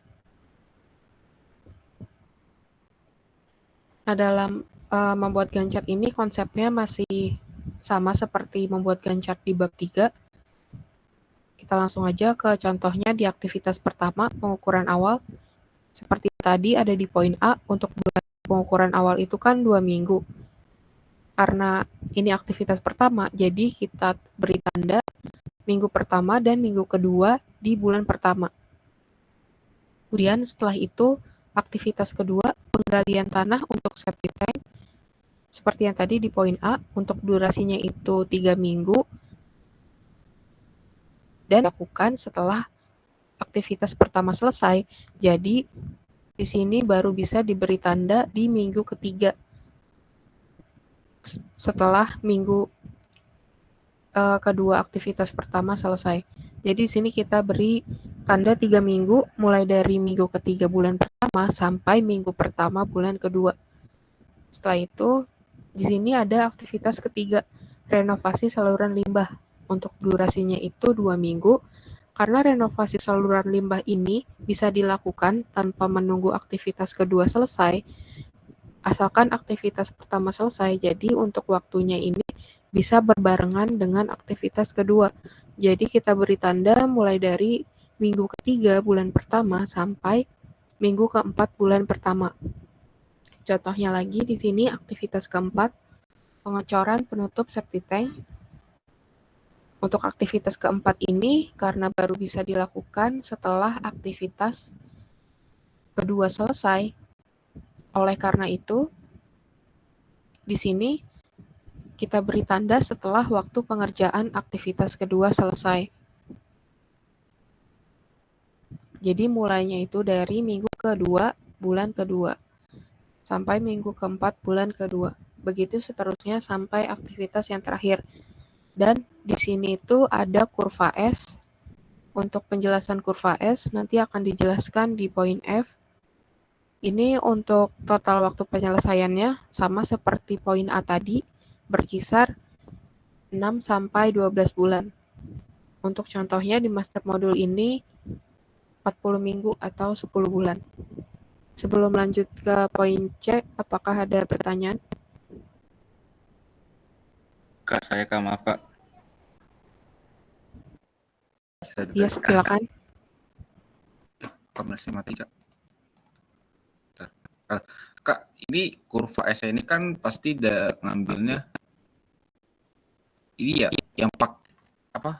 Nah, dalam membuat Gantt chart ini konsepnya masih sama seperti membuat Gantt chart di bab 3. Kita langsung aja ke contohnya di aktivitas pertama, pengukuran awal. Seperti tadi ada di poin A, untuk pengukuran awal itu kan 2 minggu. Karena ini aktivitas pertama, jadi kita beri tanda minggu pertama dan minggu kedua di bulan pertama. Kemudian setelah itu, aktivitas kedua, penggalian tanah untuk septic tank. Seperti yang tadi di poin A, untuk durasinya itu 3 minggu. Dan dilakukan setelah aktivitas pertama selesai. Jadi, di sini baru bisa diberi tanda di minggu ketiga. Setelah minggu kedua aktivitas pertama selesai. Jadi di sini kita beri tanda 3 minggu, mulai dari minggu ketiga bulan pertama sampai minggu pertama bulan kedua. Setelah itu, di sini ada aktivitas ketiga, renovasi saluran limbah. Untuk durasinya itu 2 minggu, karena renovasi saluran limbah ini bisa dilakukan tanpa menunggu aktivitas kedua selesai, asalkan aktivitas pertama selesai. Jadi untuk waktunya ini bisa berbarengan dengan aktivitas kedua. Jadi kita beri tanda mulai dari minggu ketiga bulan pertama sampai minggu keempat bulan pertama. Contohnya lagi di sini aktivitas keempat, pengecoran penutup septic tank. Untuk aktivitas keempat ini, karena baru bisa dilakukan setelah aktivitas kedua selesai, oleh karena itu, di sini kita beri tanda setelah waktu pengerjaan aktivitas kedua selesai. Jadi mulainya itu dari minggu kedua, bulan kedua, sampai minggu keempat, bulan kedua. Begitu seterusnya sampai aktivitas yang terakhir. Dan di sini itu ada kurva S. Untuk penjelasan kurva S nanti akan dijelaskan di poin F. Ini untuk total waktu penyelesaiannya sama seperti poin A tadi, berkisar 6 sampai 12 bulan. Untuk contohnya di master module ini 40 minggu atau 10 bulan. Sebelum lanjut ke poin C, apakah ada pertanyaan? Kak, saya Kak, maaf Kak. Iya, silakan. Komunikasi mati Kak. Kak, ini kurva S ini kan pasti udah ngambilnya ini ya, yang pakai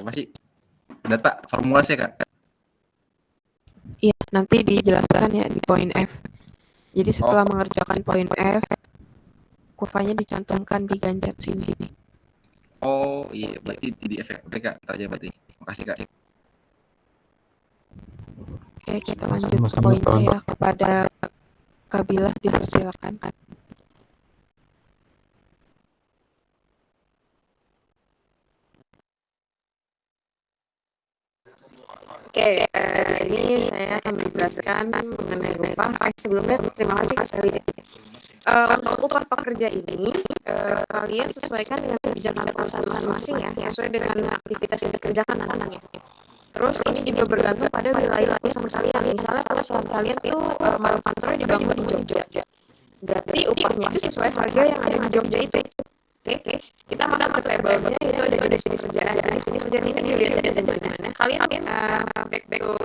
apa sih? Data formula sih Kak. Iya, nanti dijelaskan ya di poin F. Jadi setelah mengerjakan poin F, kurvanya dicantumkan di Gantt chart sini. Oh iya, berarti di efek. Oke Kak, ntar aja berarti. Makasih Kak. Oke, kita lanjut ke poin C ya. Kepada Kabila dipersilakan. Oke, di sini saya akan menjelaskan mengenai upah. Sebelumnya terima kasih Kak Sally. Untuk upah pekerja ini, kalian sesuaikan dengan kebijakan perusahaan masing-masing ya, sesuai dengan aktivitas yang dikerjakan nantinya. Terus ini juga bergantung pada wilayah perusahaan kalian. Misalnya perusahaan kalian itu manufakturnya dibangun di Jogja, berarti upahnya itu sesuai harga yang ada di Jogja itu. Oke, kita masuk ke tabelnya, itu ada jenis kerjaan. Jenis kerjaan ini dilihat dari mana. Kalian back to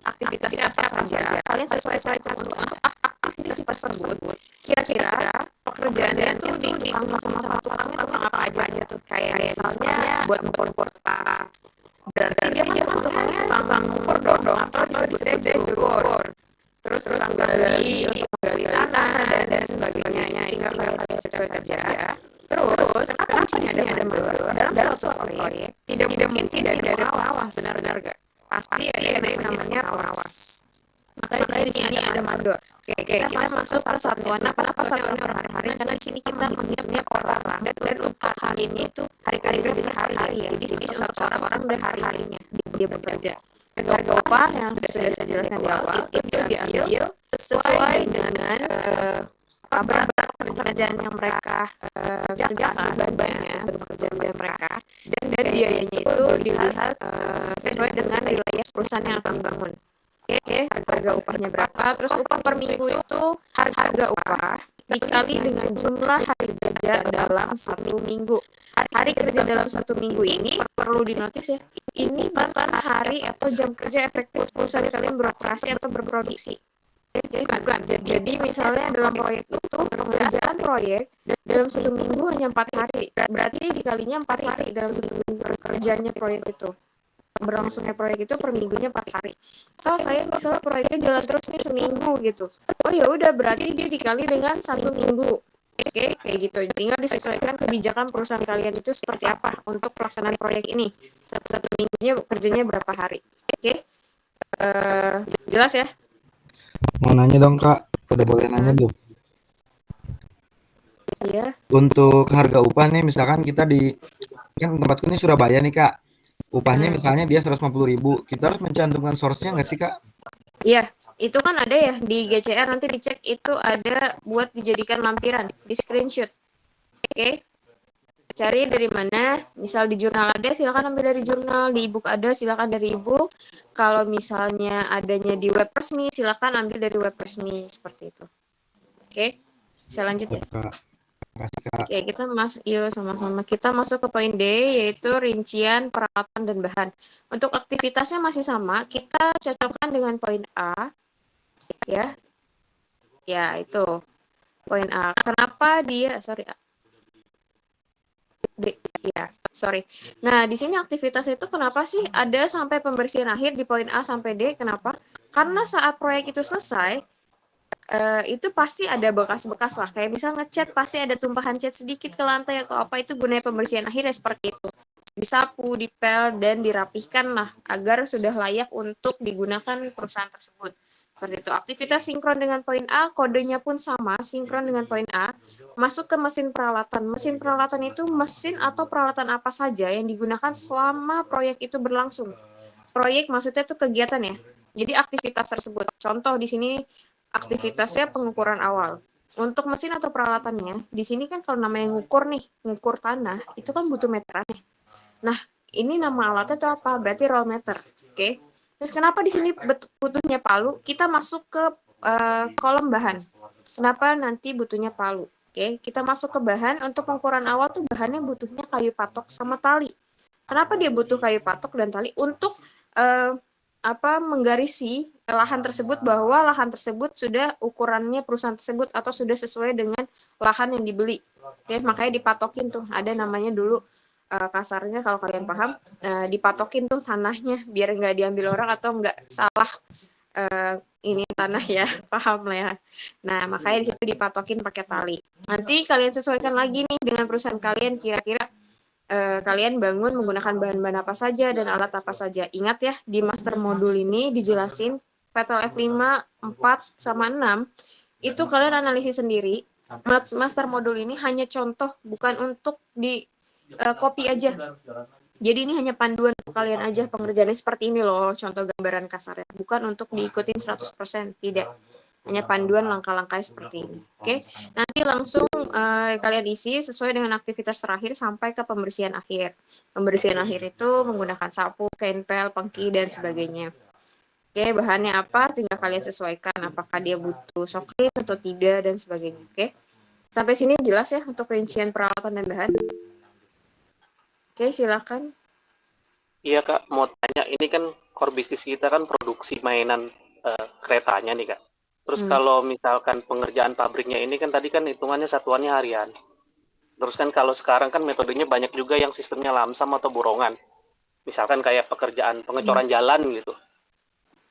aktivitasnya apa saja. Kalian sesuai untuk aktivitas tersebut. Kira-kira pekerjaannya itu di sama tukangnya tukang apa aja tuh. Kayak misalnya buat ngukur tanah. Berarti dia kan tukangnya tukang ngukur dong, atau bisa disebut jurur. Terus gali tanah dan sebagainya. Tinggal kalian sesuai kerja. Terus, kenapa di sini ada mandor? Dalam suatu proyek, tidak mungkin tidak ada pengawas, benar-benar gak? Pasti ada yang namanya pengawas. Makanya di sini ada mandor. Oke, kita masuk ke satuan apa satuan per hari. Karena di sini kita punya orang dan upah harinya itu hari-hari kerjanya hari-hari ya. Jadi di sini orang udah hari-harinya dia bekerja. Dan harga upah yang sudah saya jelaskan di awal itu diambil sesuai dengan berat pekerjaan yang mereka kerjakan, bebannya pekerjaan mereka, dan biayanya itu dilihat sesuai dengan wilayah perusahaan yang akan dibangun. Oke, harga upahnya berapa? Terus upah per minggu itu harga upah dikali dengan jumlah hari kerja dalam satu minggu. Hari kerja dalam satu minggu ini perlu dinotis ya. Ini bukan hari atau jam kerja efektif perusahaan kalian beroperasi atau berproduksi. Bukan. Jadi misalnya dalam proyek itu pengerjaan proyek dalam satu minggu hanya 4 hari. Berarti dikalinya 4 hari dalam satu minggu kerjanya proyek itu. Berlangsungnya proyek itu per minggunya 4 hari. Saya misalnya proyeknya jalan terus nih seminggu gitu. Oh ya udah, berarti dia dikali dengan 1 minggu. Oke, kayak gitu. Tinggal disesuaikan kebijakan perusahaan kalian itu seperti apa untuk pelaksanaan proyek ini. Satu minggunya kerjanya berapa hari. Oke. Jelas ya? Mau nanya dong Kak, udah boleh nanya belum? Iya. Untuk harga upah nih, misalkan kita kan tempatku ini Surabaya nih Kak, upahnya misalnya dia 150.000, kita harus mencantumkan source-nya nggak sih Kak? Iya, itu kan ada ya di GCR, nanti dicek itu ada buat dijadikan lampiran, di screenshot. Oke. Cari dari mana, misal di jurnal ada, silakan ambil dari jurnal, di ebook ada, silakan dari ebook. Kalau misalnya adanya di web resmi, silakan ambil dari web resmi, seperti itu. Oke, bisa lanjut ya? Kak, makasih Kak. Oke, kita masuk, yuk sama-sama. Kita masuk ke poin D, yaitu rincian peralatan dan bahan. Untuk aktivitasnya masih sama, kita cocokkan dengan poin A, ya. Ya, itu. Poin A. Kenapa dia, Nah, di sini aktivitas itu kenapa sih ada sampai pembersihan akhir di poin A sampai D? Kenapa? Karena saat proyek itu selesai, itu pasti ada bekas-bekas lah. Kayak misal ngecat, pasti ada tumpahan cat sedikit ke lantai atau apa, itu gunanya pembersihan akhir ya seperti itu. Disapu, dipel, dan dirapihkan lah agar sudah layak untuk digunakan perusahaan tersebut. Seperti itu. Aktivitas sinkron dengan poin A, kodenya pun sama, sinkron dengan poin A. Masuk ke mesin peralatan. Mesin peralatan itu mesin atau peralatan apa saja yang digunakan selama proyek itu berlangsung. Proyek maksudnya itu kegiatan ya. Jadi aktivitas tersebut. Contoh di sini aktivitasnya pengukuran awal. Untuk mesin atau peralatannya, di sini kan kalau namanya ngukur tanah, itu kan butuh meteran ya. Nah, ini nama alatnya itu apa? Berarti roll meter. Oke. Terus kenapa di sini butuhnya palu? Kita masuk ke kolom bahan. Kenapa nanti butuhnya palu? Oke, kita masuk ke bahan. Untuk pengukuran awal tuh bahannya butuhnya kayu patok sama tali. Kenapa dia butuh kayu patok dan tali? Untuk menggarisi lahan tersebut, bahwa lahan tersebut sudah ukurannya perusahaan tersebut atau sudah sesuai dengan lahan yang dibeli. Oke, makanya dipatokin tuh. Ada namanya dulu kasarnya kalau kalian paham, dipatokin tuh tanahnya biar nggak diambil orang atau nggak salah ini tanah ya, paham lah ya. Nah, makanya di situ dipatokin pakai tali. Nanti kalian sesuaikan lagi nih dengan perusahaan kalian, kira-kira kalian bangun menggunakan bahan-bahan apa saja dan alat apa saja. Ingat ya, di master modul ini dijelasin petal F5, 4, sama 6, itu kalian analisis sendiri. Master modul ini hanya contoh, bukan untuk di copy aja. Jadi ini hanya panduan kalian aja pengerjaannya seperti ini loh, contoh gambaran kasarnya. Bukan untuk diikutin 100%, tidak. Hanya panduan langkah-langkahnya seperti ini. Oke, nanti langsung kalian isi sesuai dengan aktivitas terakhir sampai ke pembersihan akhir. Pembersihan akhir itu menggunakan sapu, kain pel, pengki, dan sebagainya. Oke, bahannya apa? Tinggal kalian sesuaikan apakah dia butuh shock clean atau tidak dan sebagainya. Oke, sampai sini jelas ya untuk rincian peralatan dan bahan. Oke, silakan. Iya Kak, mau tanya, ini kan core bisnis kita kan produksi mainan keretanya nih Kak. Terus kalau misalkan pengerjaan pabriknya ini kan tadi kan hitungannya satuannya harian. Terus kan kalau sekarang kan metodenya banyak juga yang sistemnya lamsam atau borongan. Misalkan kayak pekerjaan pengecoran jalan gitu.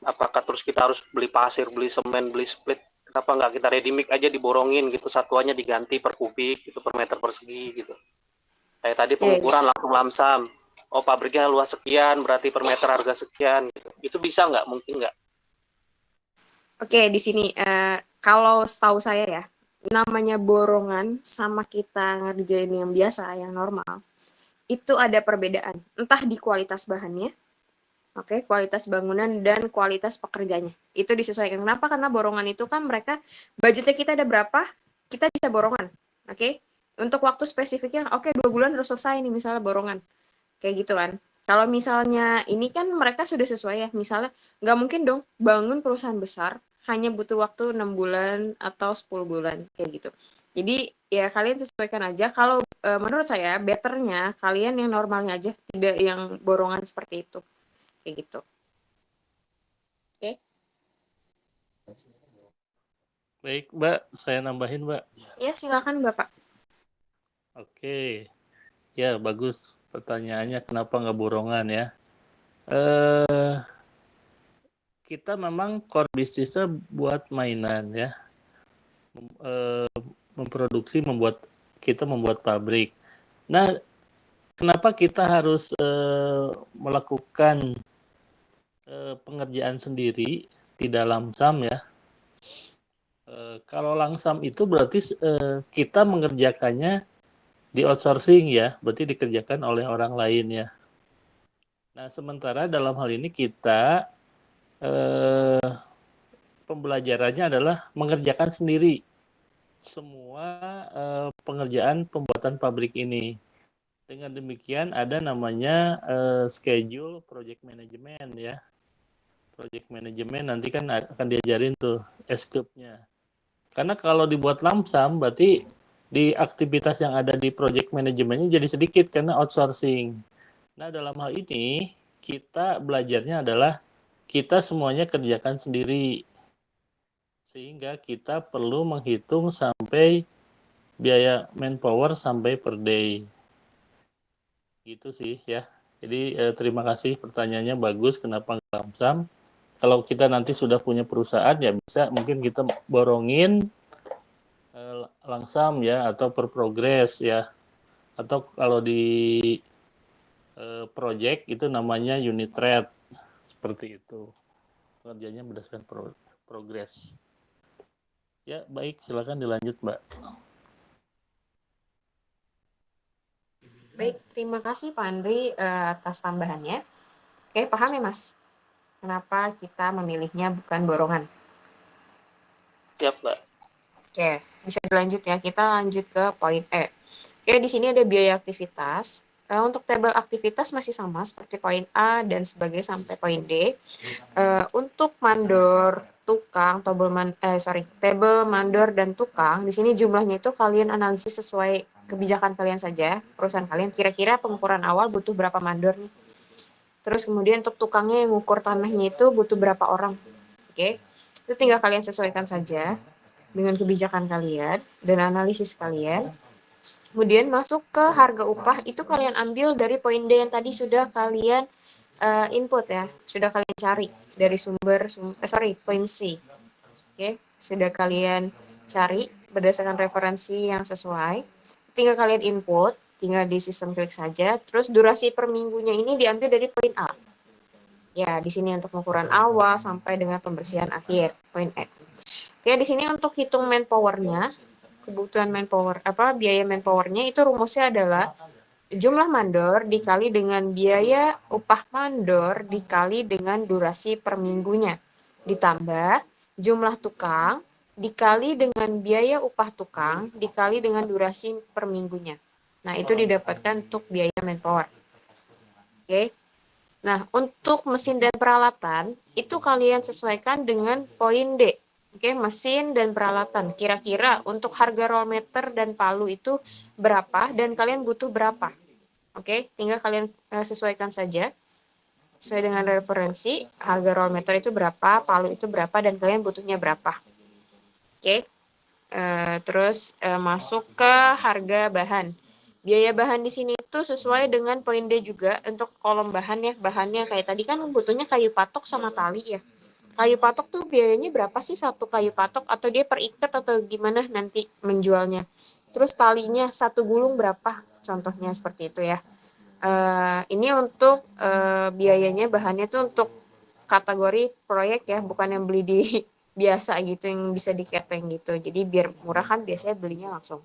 Apakah terus kita harus beli pasir, beli semen, beli split? Kenapa nggak kita ready mix aja diborongin gitu, satuannya diganti per kubik gitu, per meter persegi gitu. Kayak tadi pengukuran langsung lamsam. Oh pabriknya luas sekian, berarti per meter harga sekian gitu. Itu bisa nggak? Mungkin nggak? Oke, di sini kalau setahu saya ya, namanya borongan sama kita ngerjain yang biasa, yang normal, itu ada perbedaan. Entah di kualitas bahannya, oke, kualitas bangunan dan kualitas pekerjanya. Itu disesuaikan. Kenapa? Karena borongan itu kan mereka, budgetnya kita ada berapa, kita bisa borongan. Oke, untuk waktu spesifiknya, oke 2 bulan harus selesai nih misalnya borongan. Kayak gitu kan. Kalau misalnya ini kan mereka sudah sesuai ya, misalnya nggak mungkin dong bangun perusahaan besar hanya butuh waktu 6 bulan atau 10 bulan kayak gitu. Jadi ya kalian sesuaikan aja. Kalau menurut saya betternya kalian yang normalnya aja, tidak yang borongan seperti itu. Kayak gitu. Oke. Baik, Mbak, saya nambahin, Mbak. Ya, silakan Bapak. Oke. Ya, bagus pertanyaannya kenapa nggak borongan ya. Kita memang core bisnisnya buat mainan ya. Memproduksi, kita membuat pabrik. Nah, kenapa kita harus melakukan pengerjaan sendiri, tidak lamsam ya? Kalau langsam itu berarti kita mengerjakannya di outsourcing ya, berarti dikerjakan oleh orang lain ya. Nah, sementara dalam hal ini kita pembelajarannya adalah mengerjakan sendiri semua pengerjaan pembuatan pabrik ini. Dengan demikian ada namanya schedule project management ya. Project management nanti kan akan diajarin tuh SKUP-nya. Karena kalau dibuat lamsam berarti di aktivitas yang ada di project manajemennya jadi sedikit karena outsourcing. Nah, dalam hal ini kita belajarnya adalah kita semuanya kerjakan sendiri. Sehingga kita perlu menghitung sampai biaya manpower sampai per day. Gitu sih ya. Jadi terima kasih pertanyaannya bagus, kenapa nggak lamsam. Kalau kita nanti sudah punya perusahaan ya bisa mungkin kita borongin langsam ya atau per progress ya, atau kalau di project itu namanya unit rate seperti itu, kerjanya berdasarkan progress ya. Baik, silakan dilanjut Mbak. Baik, terima kasih Pak Andri atas tambahannya. Oke, paham ya Mas? Kenapa kita memilihnya bukan borongan? Siap Mbak. Oke, bisa dilanjut ya. Kita lanjut ke poin E. Oke, di sini ada biaya aktivitas. Untuk tabel aktivitas masih sama seperti poin A dan sebagainya sampai poin D. Untuk mandor, tukang, tabel mandor dan tukang, di sini jumlahnya itu kalian analisis sesuai kebijakan kalian saja, perusahaan kalian. Kira-kira pengukuran awal butuh berapa mandor nih? Terus kemudian untuk tukangnya yang ngukur tanahnya itu butuh berapa orang? Oke, itu tinggal kalian sesuaikan saja dengan kebijakan kalian dan analisis kalian. Kemudian masuk ke harga upah, itu kalian ambil dari poin D yang tadi sudah kalian input ya, sudah kalian cari dari poin C. Oke, sudah kalian cari berdasarkan referensi yang sesuai. Tinggal kalian input, tinggal di sistem klik saja. Terus durasi per minggunya ini diambil dari poin A. Ya, di sini untuk pengukuran awal sampai dengan pembersihan akhir, poin E. Oke, di sini untuk hitung manpower-nya, kebutuhan manpower, biaya manpower-nya itu rumusnya adalah jumlah mandor dikali dengan biaya upah mandor dikali dengan durasi per minggunya. Ditambah jumlah tukang dikali dengan biaya upah tukang dikali dengan durasi per minggunya. Nah, itu didapatkan untuk biaya manpower. Oke. Nah, untuk mesin dan peralatan, itu kalian sesuaikan dengan poin D. Oke, mesin dan peralatan. Kira-kira untuk harga roll meter dan palu itu berapa dan kalian butuh berapa? Oke, tinggal kalian sesuaikan saja. Sesuai dengan referensi, harga roll meter itu berapa, palu itu berapa, dan kalian butuhnya berapa. Oke, terus masuk ke harga bahan. Biaya bahan di sini itu sesuai dengan poin D juga untuk kolom bahan ya. Bahannya kayak tadi kan butuhnya kayu patok sama tali ya. Kayu patok tuh biayanya berapa sih satu kayu patok, atau dia per ikat atau gimana nanti menjualnya. Terus talinya satu gulung berapa, contohnya seperti itu ya. Ini untuk biayanya bahannya tuh untuk kategori proyek ya, bukan yang beli di biasa gitu yang bisa diketeng gitu. Jadi biar murah kan biasanya belinya langsung.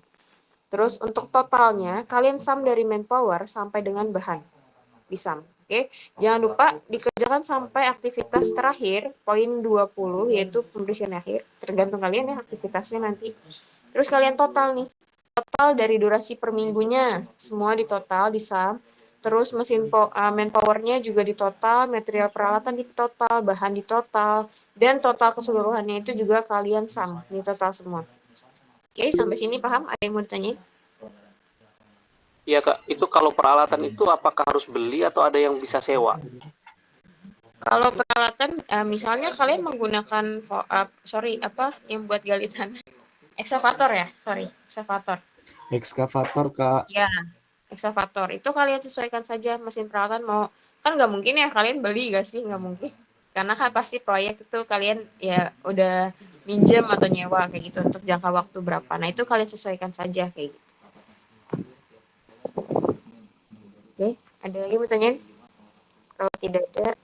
Terus untuk totalnya, kalian sum dari manpower sampai dengan bahan. Disam. Oke. Jangan lupa dikerjakan sampai aktivitas terakhir, poin 20, yaitu pembersihan akhir. Tergantung kalian ya aktivitasnya nanti. Terus kalian total nih. Total dari durasi per minggunya. Semua ditotal, disam. Terus mesin manpowernya juga ditotal, material peralatan ditotal, bahan ditotal, dan total keseluruhannya itu juga kalian sum. Ditotal semua. Oke, sampai sini paham? Ada yang mau ditanya? Iya Kak, itu kalau peralatan itu apakah harus beli atau ada yang bisa sewa? Kalau peralatan, misalnya kalian menggunakan yang buat gali tanah, ekskavator ya, ekskavator. Ekskavator, Kak. Ya, ekskavator itu kalian sesuaikan saja mesin peralatan mau, kan nggak mungkin ya kalian beli nggak sih, nggak mungkin, karena kan pasti proyek itu kalian ya udah minjem atau nyewa kayak gitu untuk jangka waktu berapa. Nah itu kalian sesuaikan saja kayak gitu. Oke, ada lagi mau tanya? Kalau tidak ada,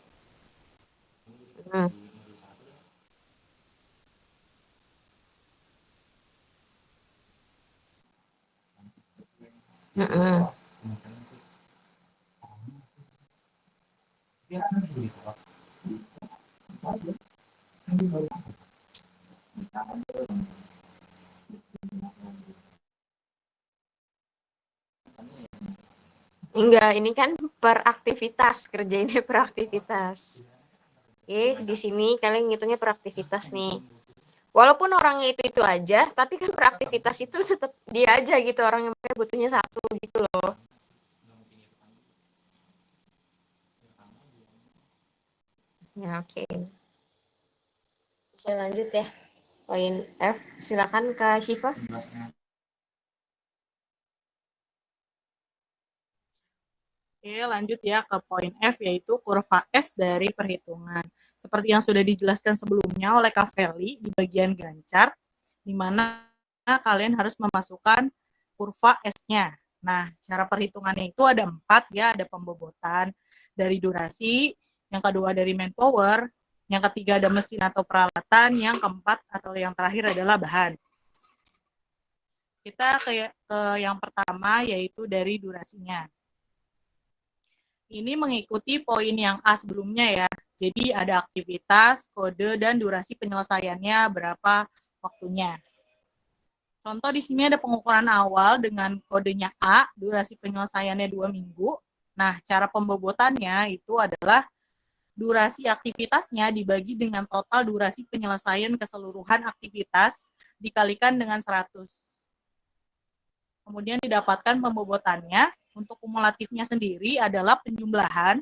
enggak, ini kan per aktivitas, kerjainnya per aktivitas. Oke, di sini kalian ngitungnya per aktivitas nih. Walaupun orangnya itu aja, tapi kan per aktivitas itu tetap dia aja gitu, orang yang butuhnya satu gitu loh. Ya, oke. Bisa lanjut ya. Poin F, silakan Kak Syifa. Oke, lanjut ya ke poin F, yaitu kurva S dari perhitungan. Seperti yang sudah dijelaskan sebelumnya oleh Kak Feli di bagian gancar, di mana kalian harus memasukkan kurva S-nya. Nah, cara perhitungannya itu ada 4 ya, ada pembobotan dari durasi, yang kedua dari manpower, yang ketiga ada mesin atau peralatan, yang keempat atau yang terakhir adalah bahan. Kita ke yang pertama, yaitu dari durasinya. Ini mengikuti poin yang A sebelumnya ya. Jadi ada aktivitas, kode, dan durasi penyelesaiannya berapa waktunya. Contoh di sini ada pengukuran awal dengan kodenya A, durasi penyelesaiannya 2 minggu. Nah, cara pembobotannya itu adalah durasi aktivitasnya dibagi dengan total durasi penyelesaian keseluruhan aktivitas dikalikan dengan 100. Kemudian didapatkan pembobotannya. Untuk kumulatifnya sendiri adalah penjumlahan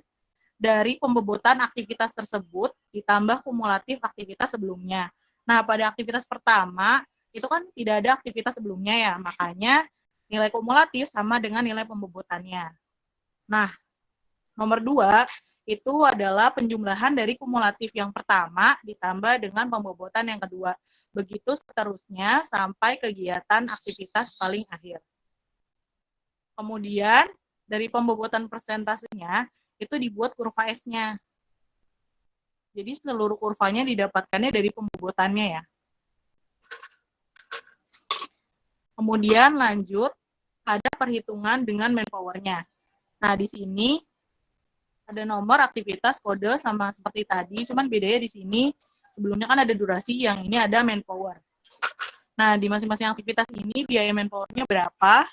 dari pembobotan aktivitas tersebut ditambah kumulatif aktivitas sebelumnya. Nah, pada aktivitas pertama itu kan tidak ada aktivitas sebelumnya ya, makanya nilai kumulatif sama dengan nilai pembobotannya. Nah, nomor 2 itu adalah penjumlahan dari kumulatif yang pertama ditambah dengan pembobotan yang kedua. Begitu seterusnya sampai kegiatan aktivitas paling akhir. Kemudian dari pembobotan persentasenya itu dibuat kurva S-nya. Jadi seluruh kurvanya didapatkannya dari pembobotannya ya. Kemudian lanjut ada perhitungan dengan manpower-nya. Nah, di sini ada nomor, aktivitas, kode sama seperti tadi, cuman bedanya di sini sebelumnya kan ada durasi, yang ini ada manpower. Nah, di masing-masing aktivitas ini biaya manpower-nya berapa,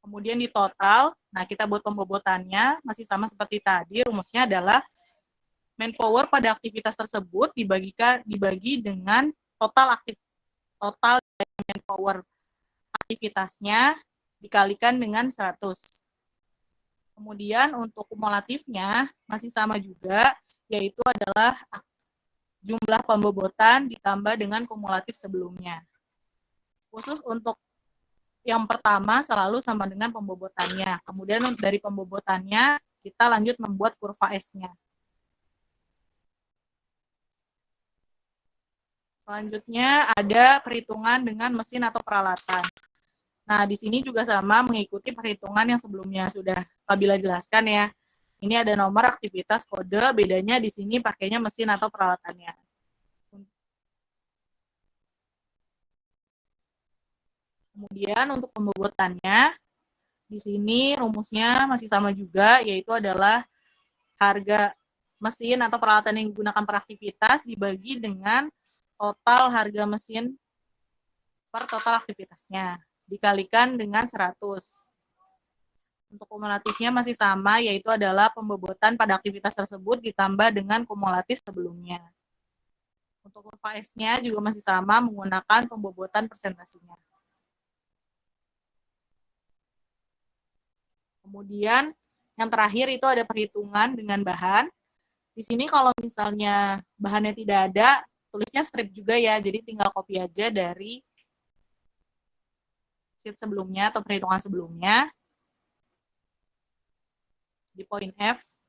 kemudian di total. Nah, kita buat pembobotannya masih sama seperti tadi, rumusnya adalah manpower pada aktivitas tersebut dibagi dengan total manpower aktivitasnya dikalikan dengan 100. Kemudian untuk kumulatifnya masih sama juga, yaitu adalah jumlah pembobotan ditambah dengan kumulatif sebelumnya. Khusus untuk yang pertama selalu sama dengan pembobotannya. Kemudian dari pembobotannya kita lanjut membuat kurva S-nya. Selanjutnya ada perhitungan dengan mesin atau peralatan. Nah, di sini juga sama mengikuti perhitungan yang sebelumnya sudah Kabila jelaskan ya. Ini ada nomor, aktivitas, kode, bedanya di sini pakainya mesin atau peralatannya. Kemudian untuk pembobotannya, di sini rumusnya masih sama juga, yaitu adalah harga mesin atau peralatan yang digunakan per aktivitas dibagi dengan total harga mesin per total aktivitasnya, dikalikan dengan 100. Untuk kumulatifnya masih sama, yaitu adalah pembobotan pada aktivitas tersebut ditambah dengan kumulatif sebelumnya. Untuk kurva S-nya juga masih sama, menggunakan pembobotan persentasenya. Kemudian yang terakhir itu ada perhitungan dengan bahan. Di sini kalau misalnya bahannya tidak ada, tulisnya strip juga ya, jadi tinggal copy aja dari sheet sebelumnya atau perhitungan sebelumnya. Di poin F,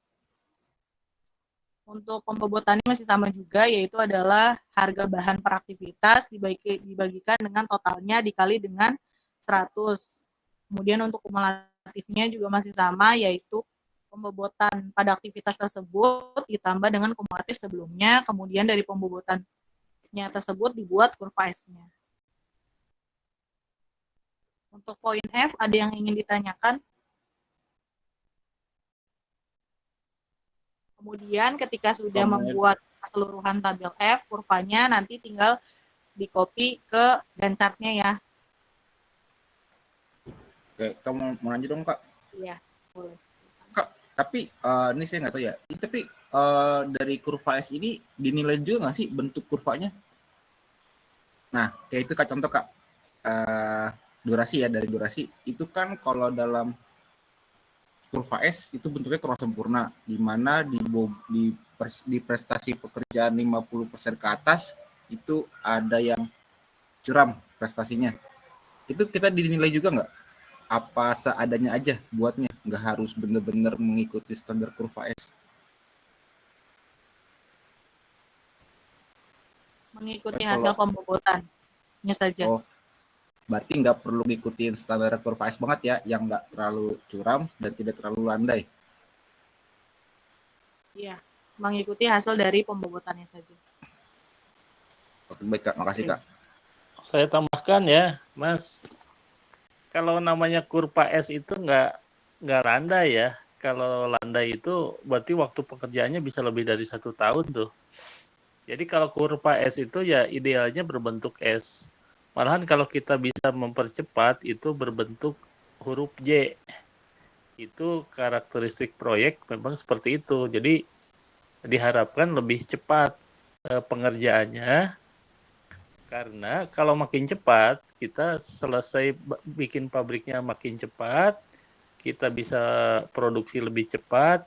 untuk pembobotannya masih sama juga, yaitu adalah harga bahan per aktivitas dibagikan dengan totalnya dikali dengan 100. Kemudian untuk kumulatifnya juga masih sama, yaitu pembobotan pada aktivitas tersebut ditambah dengan kumulatif sebelumnya, kemudian dari pembobotannya tersebut dibuat kurva S-nya. Untuk poin F, ada yang ingin ditanyakan? Kemudian ketika sudah membuat keseluruhan tabel F, kurvanya nanti tinggal di-copy ke Gantt chart-nya ya. Oke, kamu mau lanjut dong, Kak? Iya, boleh. Kak, tapi ini saya nggak tahu ya. Tapi dari kurva S ini dinilai juga nggak sih bentuk kurvanya? Nah, kayak itu Kak, contoh Kak. Durasi ya, dari durasi. Itu kan kalau dalam kurva S itu bentuknya kurang sempurna, di mana di prestasi pekerjaan 50% ke atas itu ada yang curam prestasinya. Itu kita dinilai juga nggak? Apa seadanya aja buatnya? Nggak harus benar-benar mengikuti standar kurva S? Mengikuti hasil pembobotannya saja. Oh, berarti nggak perlu ngikutin standar kurva S banget ya, yang nggak terlalu curam dan tidak terlalu landai. Iya, mengikuti hasil dari pembobotannya saja. Oke, baik Kak, makasih Kak. Saya tambahkan ya, Mas. Kalau namanya kurva S itu nggak landai ya. Kalau landai itu berarti waktu pekerjaannya bisa lebih dari 1 tahun tuh. Jadi kalau kurva S itu ya idealnya berbentuk S. Malahan kalau kita bisa mempercepat itu berbentuk huruf J. Itu karakteristik proyek memang seperti itu. Jadi diharapkan lebih cepat pengerjaannya. Karena kalau makin cepat, kita selesai bikin pabriknya makin cepat, kita bisa produksi lebih cepat,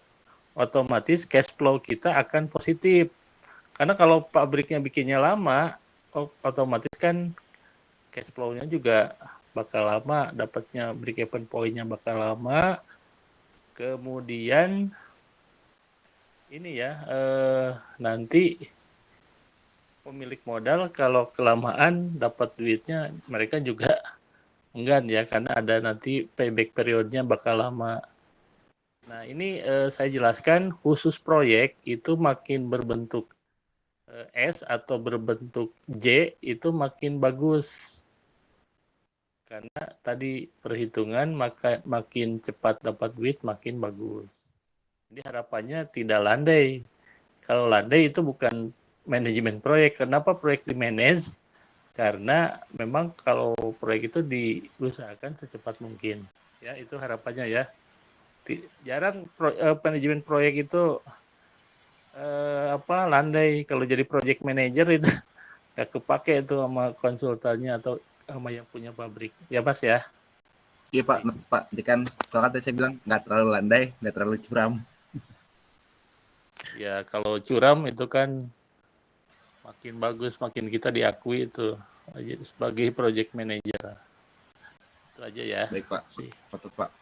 otomatis cash flow kita akan positif. Karena kalau pabriknya bikinnya lama, otomatis kan cash flow-nya juga bakal lama, dapatnya break even point-nya bakal lama. Kemudian ini ya, nanti pemilik modal kalau kelamaan dapat duitnya, mereka juga enggan ya, karena ada nanti payback periodnya bakal lama. Nah ini saya jelaskan khusus proyek itu makin berbentuk S atau berbentuk J itu makin bagus. Karena tadi perhitungan makin cepat dapat duit makin bagus. Jadi harapannya tidak landai. Kalau landai itu bukan manajemen proyek. Kenapa proyek di-manage? Karena memang kalau proyek itu diusahakan secepat mungkin. Ya, itu harapannya ya. Jarang manajemen proyek itu landai. Kalau jadi project manager itu nggak kepake itu sama konsultannya atau sama yang punya pabrik. Ya Mas ya. Iya Pak, Pak. Jadi kan soalnya tadi saya bilang nggak terlalu landai, nggak terlalu curam. Ya kalau curam itu kan makin bagus, makin kita diakui itu sebagai project manager. Itu aja ya. Baik Pak, patut Pak.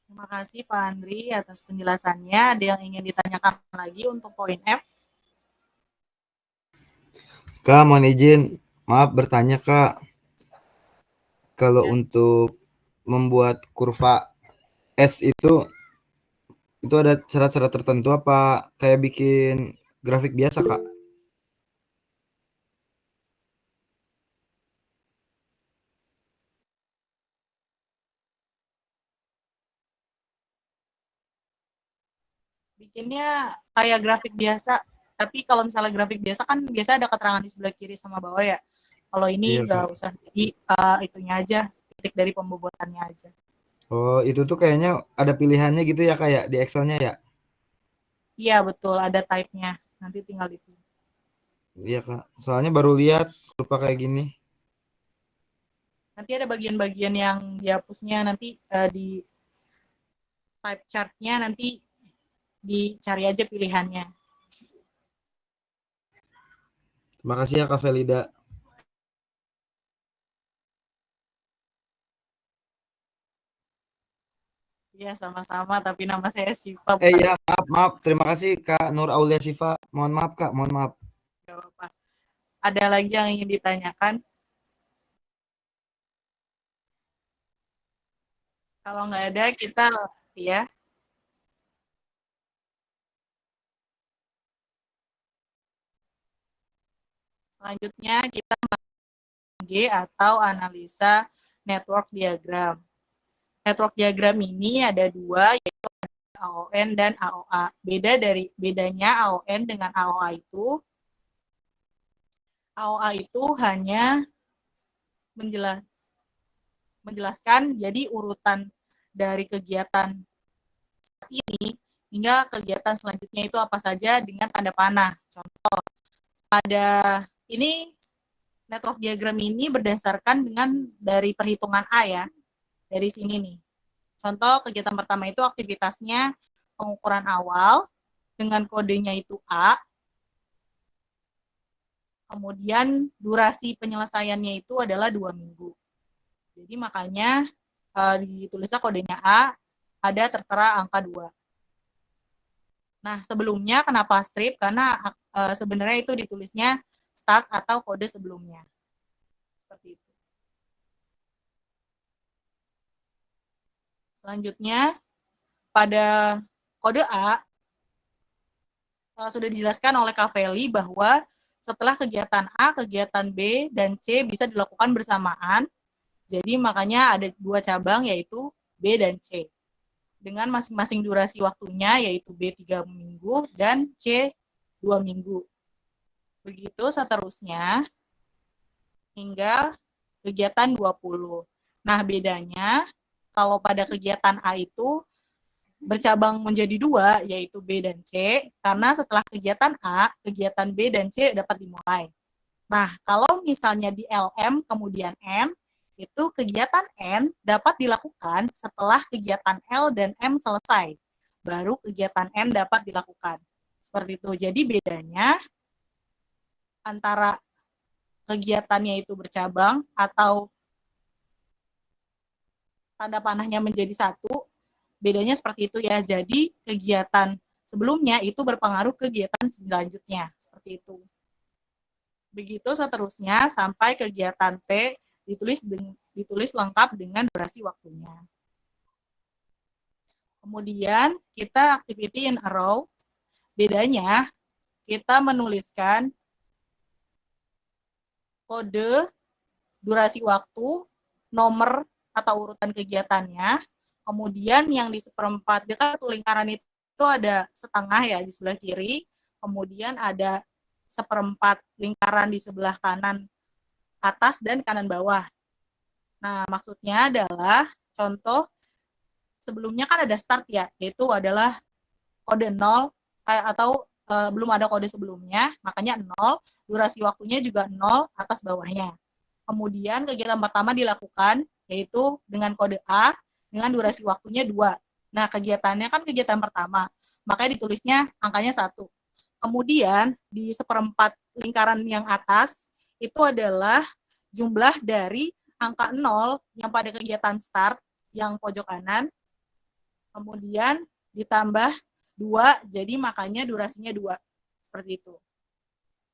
Terima kasih Pak Andri atas penjelasannya. Ada yang ingin ditanyakan lagi untuk poin F? Kak, mohon izin, maaf bertanya Kak. Kalau untuk membuat kurva S itu ada syarat-syarat tertentu apa kayak bikin grafik biasa Kak? Bikinnya kayak grafik biasa, tapi kalau misalnya grafik biasa kan biasa ada keterangan di sebelah kiri sama bawah ya. Kalau ini Iya, nggak Kak. usah, jadi itunya aja, titik dari pembobotannya aja. Oh, itu tuh kayaknya ada pilihannya gitu ya kayak di Excel-nya ya? Iya betul, ada type-nya. Nanti tinggal itu. Iya Kak, soalnya baru lihat kurva kayak gini. Nanti ada bagian-bagian yang dihapusnya nanti di type chart-nya nanti dicari aja pilihannya. Terima kasih ya Kak Felida. Iya sama-sama, tapi nama saya Syifa. Iya, maaf. Terima kasih Kak Nur Aulia Syifa. Mohon maaf Kak, mohon maaf. Gak apa-apa. Ada lagi yang ingin ditanyakan? Kalau nggak ada, kita ya. Selanjutnya kita G atau analisa network diagram. Network diagram ini ada dua, yaitu AON dan AOA. Bedanya AON dengan AOA itu hanya menjelaskan jadi urutan dari kegiatan saat ini hingga kegiatan selanjutnya itu apa saja dengan tanda panah. Contoh, pada ini network diagram ini berdasarkan dengan dari perhitungan A ya. Dari sini nih. Contoh kegiatan pertama itu aktivitasnya pengukuran awal dengan kodenya itu A. Kemudian durasi penyelesaiannya itu adalah 2 minggu. Jadi makanya ditulisnya kodenya A, ada tertera angka 2. Nah, sebelumnya kenapa strip? Karena sebenarnya itu ditulisnya start atau kode sebelumnya. Seperti itu. Selanjutnya, pada kode A, sudah dijelaskan oleh Kak Feli bahwa setelah kegiatan A, kegiatan B, dan C bisa dilakukan bersamaan. Jadi makanya ada 2 cabang yaitu B dan C. Dengan masing-masing durasi waktunya yaitu B 3 minggu dan C 2 minggu. Begitu seterusnya hingga kegiatan 20. Nah, bedanya kalau pada kegiatan A itu bercabang menjadi 2, yaitu B dan C, karena setelah kegiatan A, kegiatan B dan C dapat dimulai. Nah, kalau misalnya di LM kemudian N, itu kegiatan N dapat dilakukan setelah kegiatan L dan M selesai. Baru kegiatan N dapat dilakukan. Seperti itu. Jadi bedanya antara kegiatannya itu bercabang atau tanda panahnya menjadi 1, bedanya seperti itu ya. Jadi kegiatan sebelumnya itu berpengaruh ke kegiatan selanjutnya. Seperti itu. Begitu seterusnya sampai kegiatan P ditulis lengkap dengan durasi waktunya. Kemudian kita activity in a row. Bedanya kita menuliskan kode, durasi waktu, nomor atau urutan kegiatannya, kemudian yang di seperempat, dia kan satu lingkaran itu ada setengah ya di sebelah kiri, kemudian ada seperempat lingkaran di sebelah kanan atas dan kanan bawah. Nah, maksudnya adalah contoh sebelumnya kan ada start ya, yaitu adalah kode 0 atau belum ada kode sebelumnya, makanya 0, durasi waktunya juga 0 atas bawahnya. Kemudian kegiatan pertama dilakukan, yaitu dengan kode A, dengan durasi waktunya 2. Nah, kegiatannya kan kegiatan pertama, makanya ditulisnya angkanya 1. Kemudian, di seperempat lingkaran yang atas, itu adalah jumlah dari angka 0 yang pada kegiatan start, yang pojok kanan, kemudian ditambah 2, jadi makanya durasinya 2. Seperti itu.